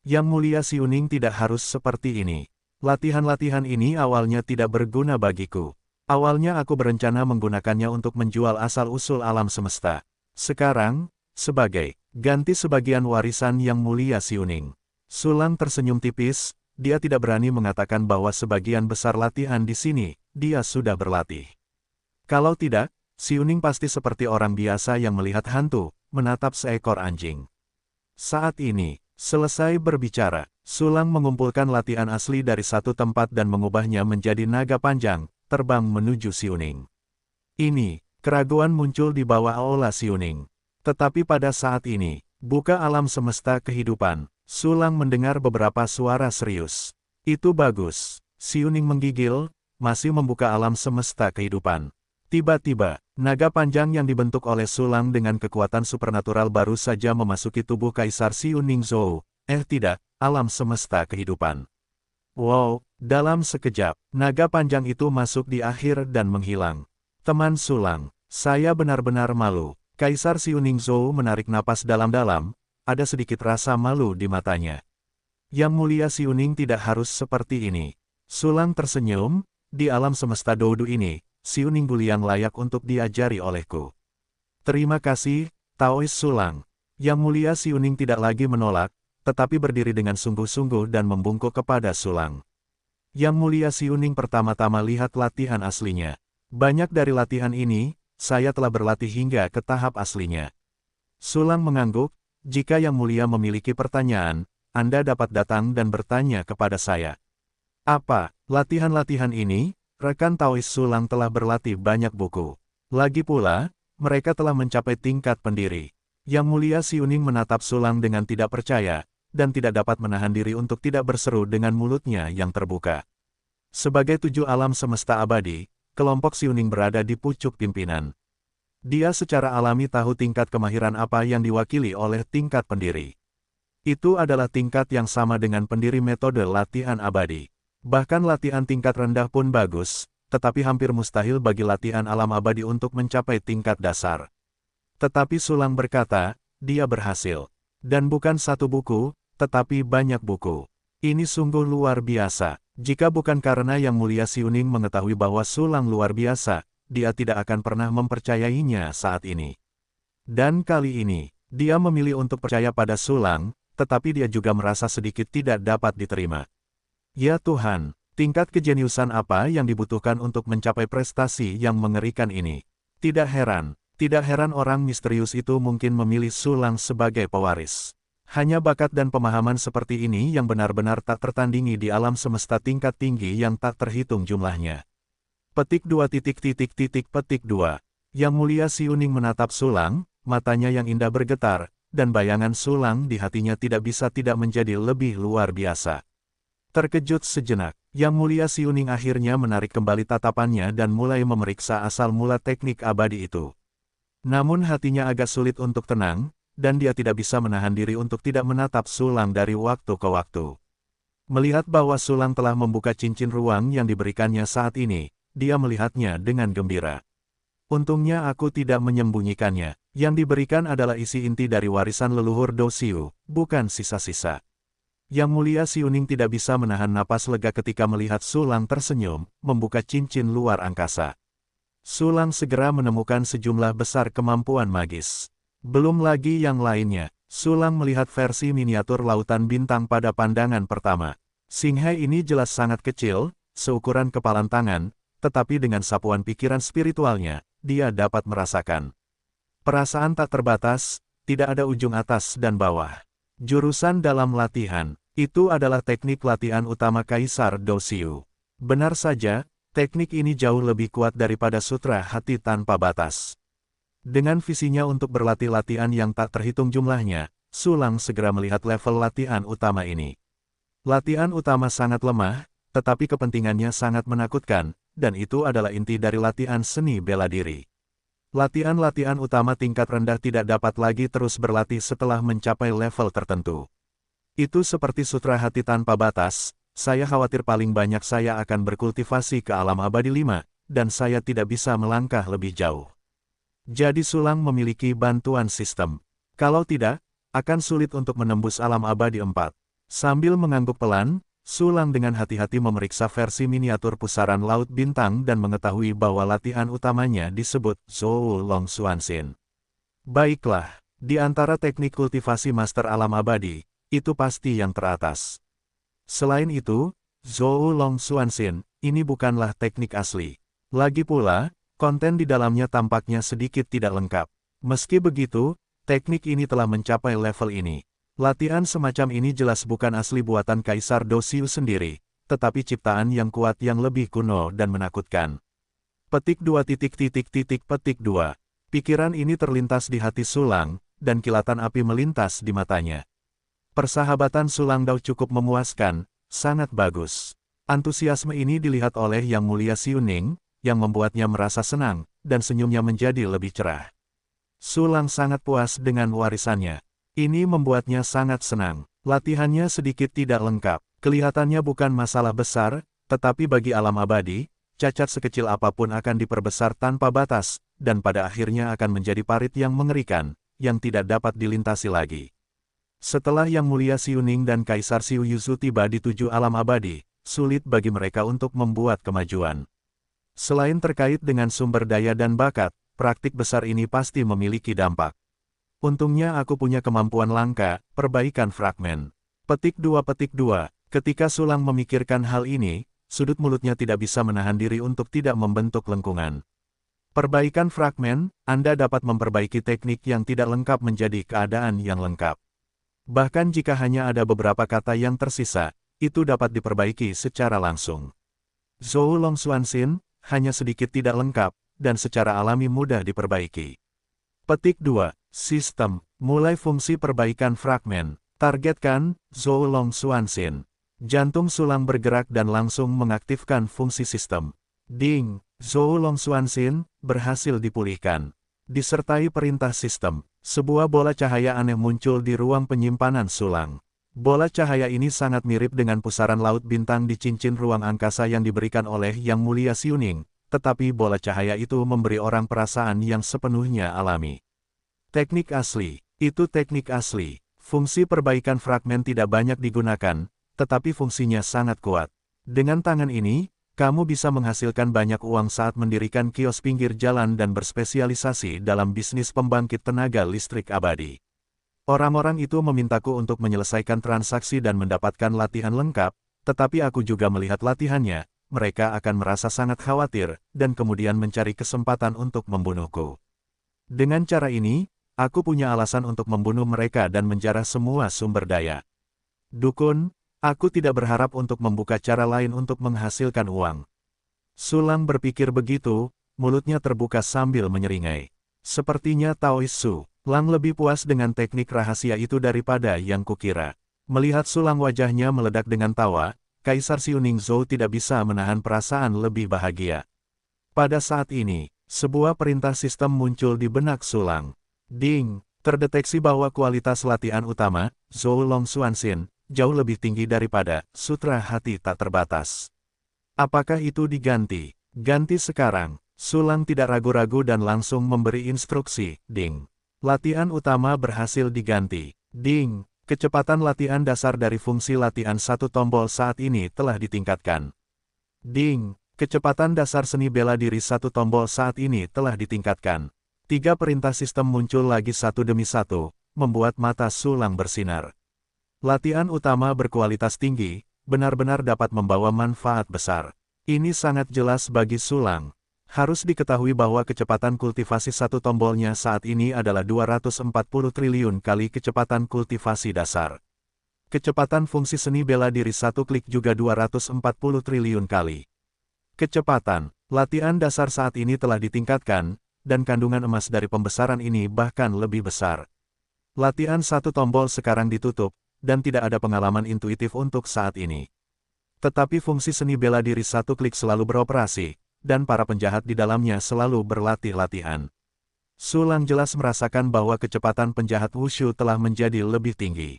A: Yang Mulia Xiu Ning tidak harus seperti ini. Latihan-latihan ini awalnya tidak berguna bagiku. Awalnya aku berencana menggunakannya untuk menjual asal-usul alam semesta. Sekarang, sebagai ganti sebagian warisan Yang Mulia Xiu Ning. Sulang tersenyum tipis, dia tidak berani mengatakan bahwa sebagian besar latihan di sini, dia sudah berlatih. Kalau tidak, Xiu Ning pasti seperti orang biasa yang melihat hantu, menatap seekor anjing. Saat ini, selesai berbicara, Sulang mengumpulkan latihan asli dari satu tempat dan mengubahnya menjadi naga panjang, terbang menuju Xiu Ning. Ini, keraguan muncul di bawah aula Xiu Ning. Tetapi pada saat ini, buka alam semesta kehidupan, Sulang mendengar beberapa suara serius. Itu bagus. Xiu Ning menggigil, masih membuka alam semesta kehidupan. Tiba-tiba, naga panjang yang dibentuk oleh Sulang dengan kekuatan supernatural baru saja memasuki tubuh Kaisar Xiu Ningzhou. Tidak, alam semesta kehidupan. Wow, dalam sekejap, naga panjang itu masuk di akhir dan menghilang. Teman Sulang, saya benar-benar malu. Kaisar Xiu Ningzhou menarik napas dalam-dalam, ada sedikit rasa malu di matanya. Yang Mulia Xiu Ning tidak harus seperti ini. Sulang tersenyum, di alam semesta Doudu ini, Xiu Ning yang layak untuk diajari olehku. Terima kasih, Taois Sulang. Yang Mulia Xiu Ning tidak lagi menolak, tetapi berdiri dengan sungguh-sungguh dan membungkuk kepada Sulang. Yang Mulia Xiu Ning pertama-tama lihat latihan aslinya. Banyak dari latihan ini, saya telah berlatih hingga ke tahap aslinya. Sulang mengangguk, jika Yang Mulia memiliki pertanyaan, Anda dapat datang dan bertanya kepada saya. Apa, latihan-latihan ini? Rekan Taois Sulang telah berlatih banyak buku. Lagi pula, mereka telah mencapai tingkat pendiri. Yang Mulia Xiu Ning menatap Sulang dengan tidak percaya, dan tidak dapat menahan diri untuk tidak berseru dengan mulutnya yang terbuka. Sebagai 7 alam semesta abadi, kelompok Xiu Ning berada di pucuk pimpinan. Dia secara alami tahu tingkat kemahiran apa yang diwakili oleh tingkat pendiri. Itu adalah tingkat yang sama dengan pendiri metode latihan abadi. Bahkan latihan tingkat rendah pun bagus, tetapi hampir mustahil bagi latihan alam abadi untuk mencapai tingkat dasar. Tetapi Sulang berkata, dia berhasil. Dan bukan satu buku, tetapi banyak buku. Ini sungguh luar biasa. Jika bukan karena Yang Mulia Xiu Ning mengetahui bahwa Sulang luar biasa, dia tidak akan pernah mempercayainya saat ini. Dan kali ini, dia memilih untuk percaya pada Sulang, tetapi dia juga merasa sedikit tidak dapat diterima. Ya Tuhan, tingkat kejeniusan apa yang dibutuhkan untuk mencapai prestasi yang mengerikan ini? Tidak heran orang misterius itu mungkin memilih Sulang sebagai pewaris. Hanya bakat dan pemahaman seperti ini yang benar-benar tak tertandingi di alam semesta tingkat tinggi yang tak terhitung jumlahnya. Petik 2. Yang Mulia Xiu Ning menatap Sulang, matanya yang indah bergetar, dan bayangan Sulang di hatinya tidak bisa tidak menjadi lebih luar biasa. Terkejut sejenak, Yang Mulia Xiu Ning akhirnya menarik kembali tatapannya dan mulai memeriksa asal mula teknik abadi itu. Namun hatinya agak sulit untuk tenang, dan dia tidak bisa menahan diri untuk tidak menatap Sulang dari waktu ke waktu. Melihat bahwa Sulang telah membuka cincin ruang yang diberikannya saat ini, dia melihatnya dengan gembira. Untungnya aku tidak menyembunyikannya. Yang diberikan adalah isi inti dari warisan leluhur Do Xiu, bukan sisa-sisa. Yang Mulia Xiuning tidak bisa menahan napas lega ketika melihat Sulang tersenyum, membuka cincin luar angkasa. Sulang segera menemukan sejumlah besar kemampuan magis. Belum lagi yang lainnya, Sulang melihat versi miniatur lautan bintang pada pandangan pertama. Xinghai ini jelas sangat kecil, seukuran kepalan tangan, tetapi dengan sapuan pikiran spiritualnya, dia dapat merasakan. Perasaan tak terbatas, tidak ada ujung atas dan bawah. Jurusan dalam latihan, itu adalah teknik latihan utama Kaisar Do Xiu. Benar saja, teknik ini jauh lebih kuat daripada Sutra Hati Tanpa Batas. Dengan visinya untuk berlatih latihan yang tak terhitung jumlahnya, Sulang segera melihat level latihan utama ini. Latihan utama sangat lemah, tetapi kepentingannya sangat menakutkan, dan itu adalah inti dari latihan seni bela diri. Latihan-latihan utama tingkat rendah tidak dapat lagi terus berlatih setelah mencapai level tertentu. Itu seperti Sutra Hati Tanpa Batas, saya khawatir paling banyak saya akan berkultivasi ke alam abadi 5, dan saya tidak bisa melangkah lebih jauh. Jadi Sulang memiliki bantuan sistem. Kalau tidak, akan sulit untuk menembus alam abadi 4. Sambil mengangguk pelan, Sulang dengan hati-hati memeriksa versi miniatur pusaran laut bintang dan mengetahui bahwa latihan utamanya disebut Zhou Long Xuanxin. Baiklah, di antara teknik kultivasi master alam abadi, itu pasti yang teratas. Selain itu, Zhou Long Xuanxin, ini bukanlah teknik asli. Lagi pula, konten di dalamnya tampaknya sedikit tidak lengkap. Meski begitu, teknik ini telah mencapai level ini. Latihan semacam ini jelas bukan asli buatan Kaisar Do Xiu sendiri, tetapi ciptaan yang kuat yang lebih kuno dan menakutkan. Petik 2. Petik 2. Pikiran ini terlintas di hati Sulang, dan kilatan api melintas di matanya. Persahabatan Sulang Dao cukup memuaskan, sangat bagus. Antusiasme ini dilihat oleh Yang Mulia Xiuning, yang membuatnya merasa senang, dan senyumnya menjadi lebih cerah. Sulang sangat puas dengan warisannya. Ini membuatnya sangat senang. Latihannya sedikit tidak lengkap. Kelihatannya bukan masalah besar, tetapi bagi alam abadi, cacat sekecil apapun akan diperbesar tanpa batas, dan pada akhirnya akan menjadi parit yang mengerikan, yang tidak dapat dilintasi lagi. Setelah Yang Mulia Xiuning dan Kaisar Xiu Yuzu tiba di 7 alam abadi, sulit bagi mereka untuk membuat kemajuan. Selain terkait dengan sumber daya dan bakat, praktik besar ini pasti memiliki dampak. Untungnya aku punya kemampuan langka, perbaikan fragmen. Petik 2. Ketika Sulang memikirkan hal ini, sudut mulutnya tidak bisa menahan diri untuk tidak membentuk lengkungan. Perbaikan fragmen, Anda dapat memperbaiki teknik yang tidak lengkap menjadi keadaan yang lengkap. Bahkan jika hanya ada beberapa kata yang tersisa, itu dapat diperbaiki secara langsung. Zhou Long Xuanxin, hanya sedikit tidak lengkap, dan secara alami mudah diperbaiki. Petik 2. Sistem. Mulai fungsi perbaikan fragmen. Targetkan, Zhou Long Xuanxin. Jantung Sulang bergerak dan langsung mengaktifkan fungsi sistem. Ding! Zhou Long Xuanxin berhasil dipulihkan. Disertai perintah sistem, sebuah bola cahaya aneh muncul di ruang penyimpanan Sulang. Bola cahaya ini sangat mirip dengan pusaran laut bintang di cincin ruang angkasa yang diberikan oleh Yang Mulia Xiuning, tetapi bola cahaya itu memberi orang perasaan yang sepenuhnya alami. Teknik asli. Itu teknik asli. Fungsi perbaikan fragmen tidak banyak digunakan, tetapi fungsinya sangat kuat. Dengan tangan ini, kamu bisa menghasilkan banyak uang saat mendirikan kios pinggir jalan dan berspesialisasi dalam bisnis pembangkit tenaga listrik abadi. Orang-orang itu memintaku untuk menyelesaikan transaksi dan mendapatkan latihan lengkap, tetapi aku juga melihat latihannya, mereka akan merasa sangat khawatir, dan kemudian mencari kesempatan untuk membunuhku. Dengan cara ini, aku punya alasan untuk membunuh mereka dan menjarah semua sumber daya. Dukun, aku tidak berharap untuk membuka cara lain untuk menghasilkan uang. Sulang berpikir begitu, mulutnya terbuka sambil menyeringai. Sepertinya Taois Su Lang lebih puas dengan teknik rahasia itu daripada yang kukira. Melihat Sulang wajahnya meledak dengan tawa, Kaisar Xiuning Zhou tidak bisa menahan perasaan lebih bahagia. Pada saat ini, sebuah perintah sistem muncul di benak Sulang. Ding! Terdeteksi bahwa kualitas latihan utama, Zhou Long Xuanxin, jauh lebih tinggi daripada Sutra Hati Tak Terbatas. Apakah itu diganti? Ganti sekarang. Sulang tidak ragu-ragu dan langsung memberi instruksi, ding. Latihan utama berhasil diganti. Ding, kecepatan latihan dasar dari fungsi latihan satu tombol saat ini telah ditingkatkan. Ding, kecepatan dasar seni bela diri satu tombol saat ini telah ditingkatkan. 3 perintah sistem muncul lagi satu demi satu, membuat mata Sulang bersinar. Latihan utama berkualitas tinggi, benar-benar dapat membawa manfaat besar. Ini sangat jelas bagi Sulang. Harus diketahui bahwa kecepatan kultivasi satu tombolnya saat ini adalah 240 triliun kali kecepatan kultivasi dasar. Kecepatan fungsi seni bela diri satu klik juga 240 triliun kali. Kecepatan latihan dasar saat ini telah ditingkatkan, dan kandungan emas dari pembesaran ini bahkan lebih besar. Latihan satu tombol sekarang ditutup, dan tidak ada pengalaman intuitif untuk saat ini. Tetapi fungsi seni bela diri satu klik selalu beroperasi, dan para penjahat di dalamnya selalu berlatih-latihan. Sulang jelas merasakan bahwa kecepatan penjahat wushu telah menjadi lebih tinggi.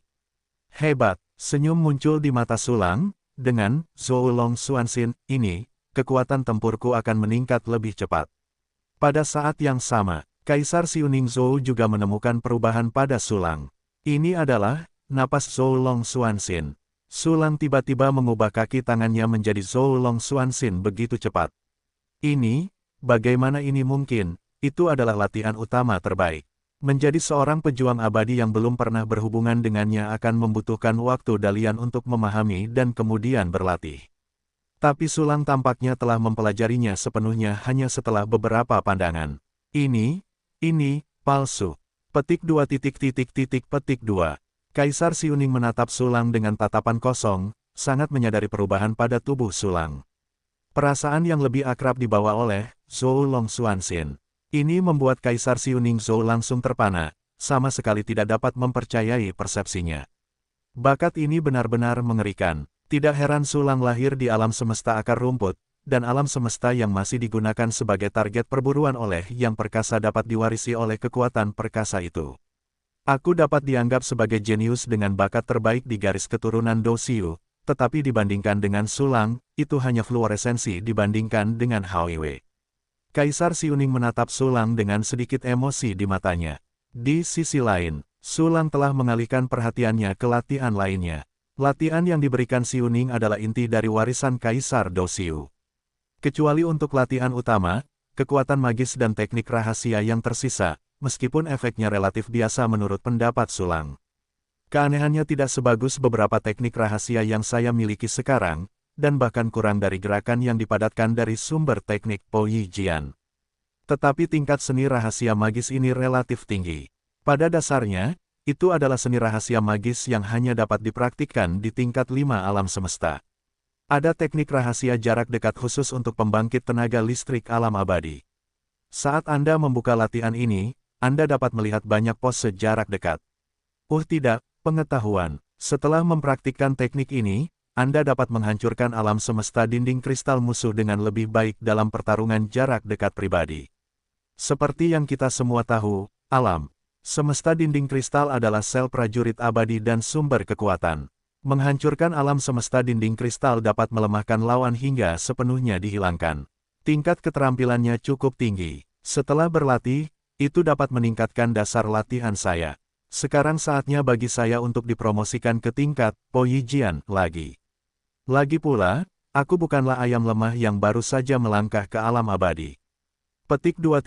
A: Hebat, senyum muncul di mata Sulang, dengan Zhou Long Xuanxin ini, kekuatan tempurku akan meningkat lebih cepat. Pada saat yang sama, Kaisar Xiuning Zhou juga menemukan perubahan pada Sulang. Ini adalah napas Zhou Long Xuanxin. Sulang tiba-tiba mengubah kaki tangannya menjadi Zhou Long Xuanxin begitu cepat. Ini, bagaimana ini mungkin? Itu adalah latihan utama terbaik. Menjadi seorang pejuang abadi yang belum pernah berhubungan dengannya akan membutuhkan waktu Dalian untuk memahami dan kemudian berlatih. Tapi Sulang tampaknya telah mempelajarinya sepenuhnya hanya setelah beberapa pandangan. Ini palsu. Petik 2. Kaisar Xiuning menatap Sulang dengan tatapan kosong, sangat menyadari perubahan pada tubuh Sulang. Perasaan yang lebih akrab dibawa oleh Zhou Long Xuanxin. Ini membuat Kaisar Xiuning Zhou langsung terpana, sama sekali tidak dapat mempercayai persepsinya. Bakat ini benar-benar mengerikan. Tidak heran Sulang lahir di alam semesta akar rumput, dan alam semesta yang masih digunakan sebagai target perburuan oleh yang perkasa dapat diwarisi oleh kekuatan perkasa itu. Aku dapat dianggap sebagai jenius dengan bakat terbaik di garis keturunan Dosiu, tetapi dibandingkan dengan Sulang, itu hanya fluoresensi dibandingkan dengan Hwiwe. Kaisar Xiuning menatap Sulang dengan sedikit emosi di matanya. Di sisi lain, Sulang telah mengalihkan perhatiannya ke latihan lainnya. Latihan yang diberikan Xiuning adalah inti dari warisan Kaisar Dosiu. Kecuali untuk latihan utama, kekuatan magis dan teknik rahasia yang tersisa, meskipun efeknya relatif biasa menurut pendapat Sulang. Keanehannya tidak sebagus beberapa teknik rahasia yang saya miliki sekarang, dan bahkan kurang dari gerakan yang dipadatkan dari sumber teknik Po Yi Jian. Tetapi tingkat seni rahasia magis ini relatif tinggi. Pada dasarnya, itu adalah seni rahasia magis yang hanya dapat dipraktikkan di tingkat 5 alam semesta. Ada teknik rahasia jarak dekat khusus untuk pembangkit tenaga listrik alam abadi. Saat Anda membuka latihan ini, Anda dapat melihat banyak pose jarak dekat. Tidak, pengetahuan. Setelah mempraktikkan teknik ini, Anda dapat menghancurkan alam semesta dinding kristal musuh dengan lebih baik dalam pertarungan jarak dekat pribadi. Seperti yang kita semua tahu, alam semesta dinding kristal adalah sel prajurit abadi dan sumber kekuatan. Menghancurkan alam semesta dinding kristal dapat melemahkan lawan hingga sepenuhnya dihilangkan. Tingkat keterampilannya cukup tinggi. Setelah berlatih, itu dapat meningkatkan dasar latihan saya. Sekarang saatnya bagi saya untuk dipromosikan ke tingkat Po Yi Jian lagi. Lagi pula, aku bukanlah ayam lemah yang baru saja melangkah ke alam abadi. Petik 2.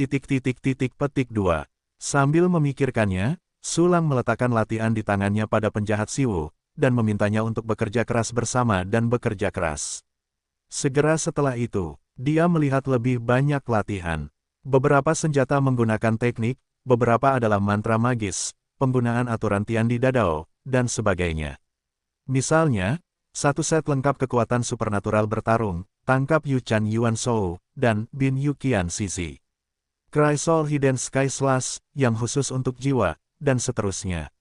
A: Sambil memikirkannya, Sulang meletakkan latihan di tangannya pada penjahat Siwu, dan memintanya untuk bekerja keras bersama dan bekerja keras. Segera setelah itu, dia melihat lebih banyak latihan. Beberapa senjata menggunakan teknik, beberapa adalah mantra magis, penggunaan aturan Tian di Dadao, dan sebagainya. Misalnya, satu set lengkap kekuatan supernatural bertarung, tangkap Yu Chan Yuan Shou, dan Bin Yu Qian Sisi. Cry Soul Hidden Sky Slash, yang khusus untuk jiwa, dan seterusnya.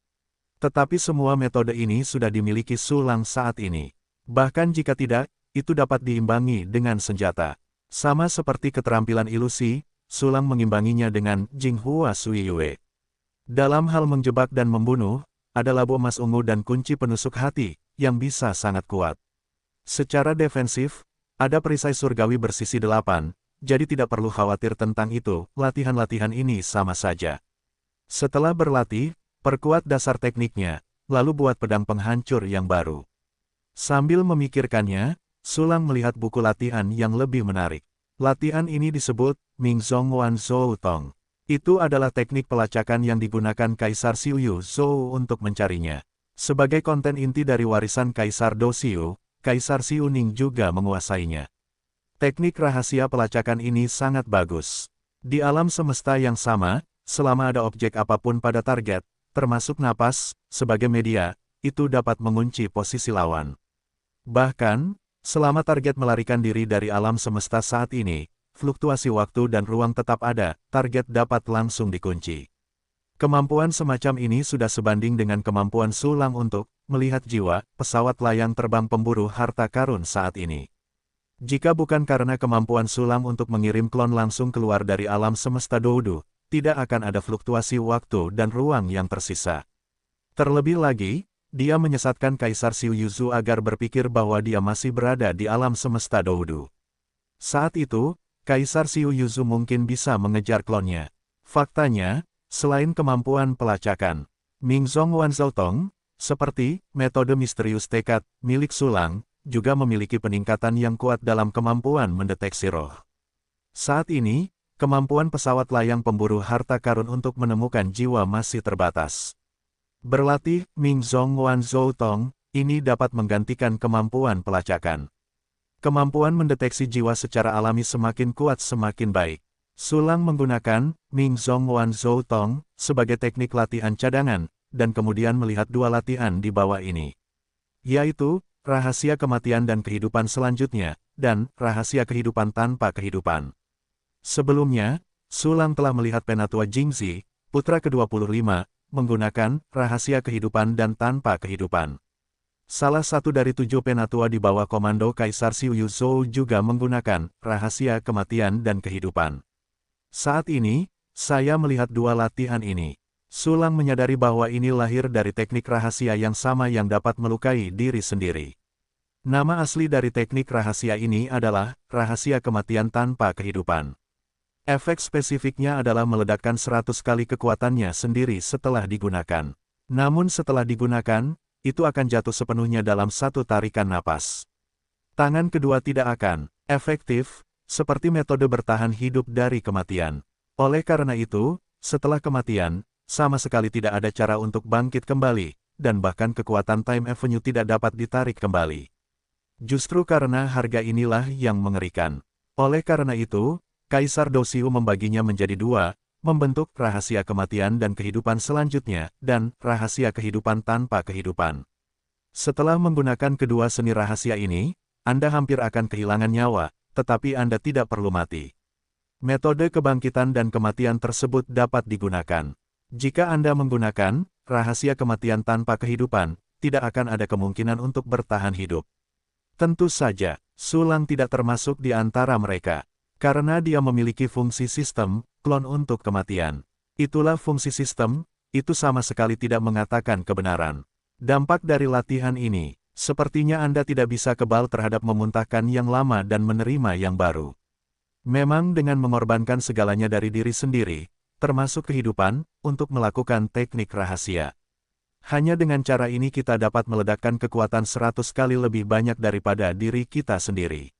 A: Tetapi semua metode ini sudah dimiliki Sulang saat ini. Bahkan jika tidak, itu dapat diimbangi dengan senjata. Sama seperti keterampilan ilusi, Sulang mengimbanginya dengan Jinghua Sui Yue. Dalam hal menjebak dan membunuh, ada labu emas ungu dan kunci penusuk hati, yang bisa sangat kuat. Secara defensif, ada perisai surgawi bersisi 8, jadi tidak perlu khawatir tentang itu, latihan-latihan ini sama saja. Setelah berlatih, perkuat dasar tekniknya, lalu buat pedang penghancur yang baru. Sambil memikirkannya, Sulang melihat buku latihan yang lebih menarik. Latihan ini disebut Mingzong Wan Zhou Tong. Itu adalah teknik pelacakan yang digunakan Kaisar Xiu Zhou untuk mencarinya. Sebagai konten inti dari warisan Kaisar Do Xiu, Kaisar Xiu Ning juga menguasainya. Teknik rahasia pelacakan ini sangat bagus. Di alam semesta yang sama, selama ada objek apapun pada target, termasuk napas, sebagai media, itu dapat mengunci posisi lawan. Bahkan, selama target melarikan diri dari alam semesta saat ini, fluktuasi waktu dan ruang tetap ada, target dapat langsung dikunci. Kemampuan semacam ini sudah sebanding dengan kemampuan Sulang untuk melihat jiwa pesawat layang terbang pemburu harta karun saat ini. Jika bukan karena kemampuan Sulang untuk mengirim klon langsung keluar dari alam semesta Doudu, tidak akan ada fluktuasi waktu dan ruang yang tersisa. Terlebih lagi, dia menyesatkan Kaisar Xiu Yuzu agar berpikir bahwa dia masih berada di alam semesta Doudu. Saat itu, Kaisar Xiu Yuzu mungkin bisa mengejar klonnya. Faktanya, selain kemampuan pelacakan, Mingzong Wan Zhou Tong, seperti metode misterius tekad milik Sulang, juga memiliki peningkatan yang kuat dalam kemampuan mendeteksi roh. Saat ini, kemampuan pesawat layang pemburu harta karun untuk menemukan jiwa masih terbatas. Berlatih Mingzong Wan Zhou Tong, ini dapat menggantikan kemampuan pelacakan. Kemampuan mendeteksi jiwa secara alami semakin kuat semakin baik. Sulang menggunakan Mingzong Wan Zhou Tong sebagai teknik latihan cadangan, dan kemudian melihat dua latihan di bawah ini. Yaitu, rahasia kematian dan kehidupan selanjutnya, dan rahasia kehidupan tanpa kehidupan. Sebelumnya, Sulang telah melihat Penatua Jingzi, putra ke-25, menggunakan rahasia kehidupan dan tanpa kehidupan. Salah satu dari 7 penatua di bawah komando Kaisar Xiu Yuzhou juga menggunakan rahasia kematian dan kehidupan. Saat ini, saya melihat dua latihan ini. Sulang menyadari bahwa ini lahir dari teknik rahasia yang sama yang dapat melukai diri sendiri. Nama asli dari teknik rahasia ini adalah rahasia kematian tanpa kehidupan. Efek spesifiknya adalah meledakkan 100 kali kekuatannya sendiri setelah digunakan. Namun setelah digunakan, itu akan jatuh sepenuhnya dalam satu tarikan napas. Tangan kedua tidak akan efektif, seperti metode bertahan hidup dari kematian. Oleh karena itu, setelah kematian, sama sekali tidak ada cara untuk bangkit kembali, dan bahkan kekuatan Time Avenue tidak dapat ditarik kembali. Justru karena harga inilah yang mengerikan. Oleh karena itu, Kaisar Do Xiu membaginya menjadi dua, membentuk rahasia kematian dan kehidupan selanjutnya, dan rahasia kehidupan tanpa kehidupan. Setelah menggunakan kedua seni rahasia ini, Anda hampir akan kehilangan nyawa, tetapi Anda tidak perlu mati. Metode kebangkitan dan kematian tersebut dapat digunakan. Jika Anda menggunakan rahasia kematian tanpa kehidupan, tidak akan ada kemungkinan untuk bertahan hidup. Tentu saja, Sulang tidak termasuk di antara mereka. Karena dia memiliki fungsi sistem, klon untuk kematian. Itulah fungsi sistem, itu sama sekali tidak mengatakan kebenaran. Dampak dari latihan ini, sepertinya Anda tidak bisa kebal terhadap memuntahkan yang lama dan menerima yang baru. Memang dengan mengorbankan segalanya dari diri sendiri, termasuk kehidupan, untuk melakukan teknik rahasia. Hanya dengan cara ini kita dapat meledakkan kekuatan 100 kali lebih banyak daripada diri kita sendiri.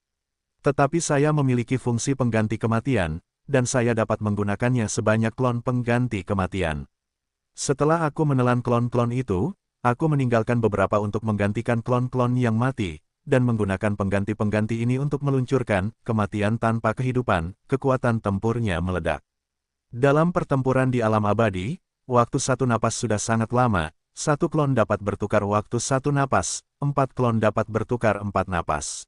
A: Tetapi saya memiliki fungsi pengganti kematian, dan saya dapat menggunakannya sebanyak klon pengganti kematian. Setelah aku menelan klon-klon itu, aku meninggalkan beberapa untuk menggantikan klon-klon yang mati, dan menggunakan pengganti-pengganti ini untuk meluncurkan kematian tanpa kehidupan, kekuatan tempurnya meledak. Dalam pertempuran di alam abadi, waktu satu napas sudah sangat lama, satu klon dapat bertukar waktu satu napas, 4 klon dapat bertukar 4 napas.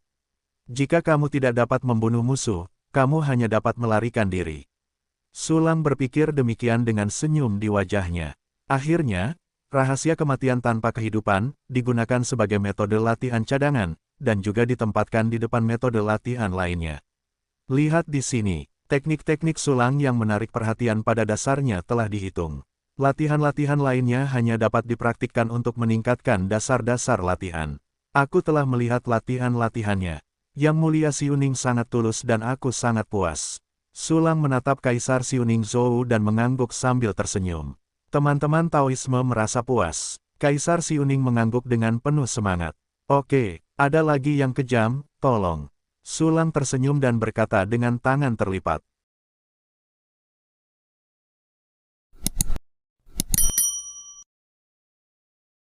A: Jika kamu tidak dapat membunuh musuh, kamu hanya dapat melarikan diri. Sulang berpikir demikian dengan senyum di wajahnya. Akhirnya, rahasia kematian tanpa kehidupan digunakan sebagai metode latihan cadangan, dan juga ditempatkan di depan metode latihan lainnya. Lihat di sini, teknik-teknik Sulang yang menarik perhatian pada dasarnya telah dihitung. Latihan-latihan lainnya hanya dapat dipraktikkan untuk meningkatkan dasar-dasar latihan. Aku telah melihat latihan-latihannya. Yang mulia Xiuning sangat tulus dan aku sangat puas. Sulang menatap Kaisar Xiuning Zhou dan mengangguk sambil tersenyum. Teman-teman Taoisme merasa puas. Kaisar Xiuning mengangguk dengan penuh semangat. Oke, ada lagi yang kejam, tolong. Sulang tersenyum dan berkata dengan tangan terlipat.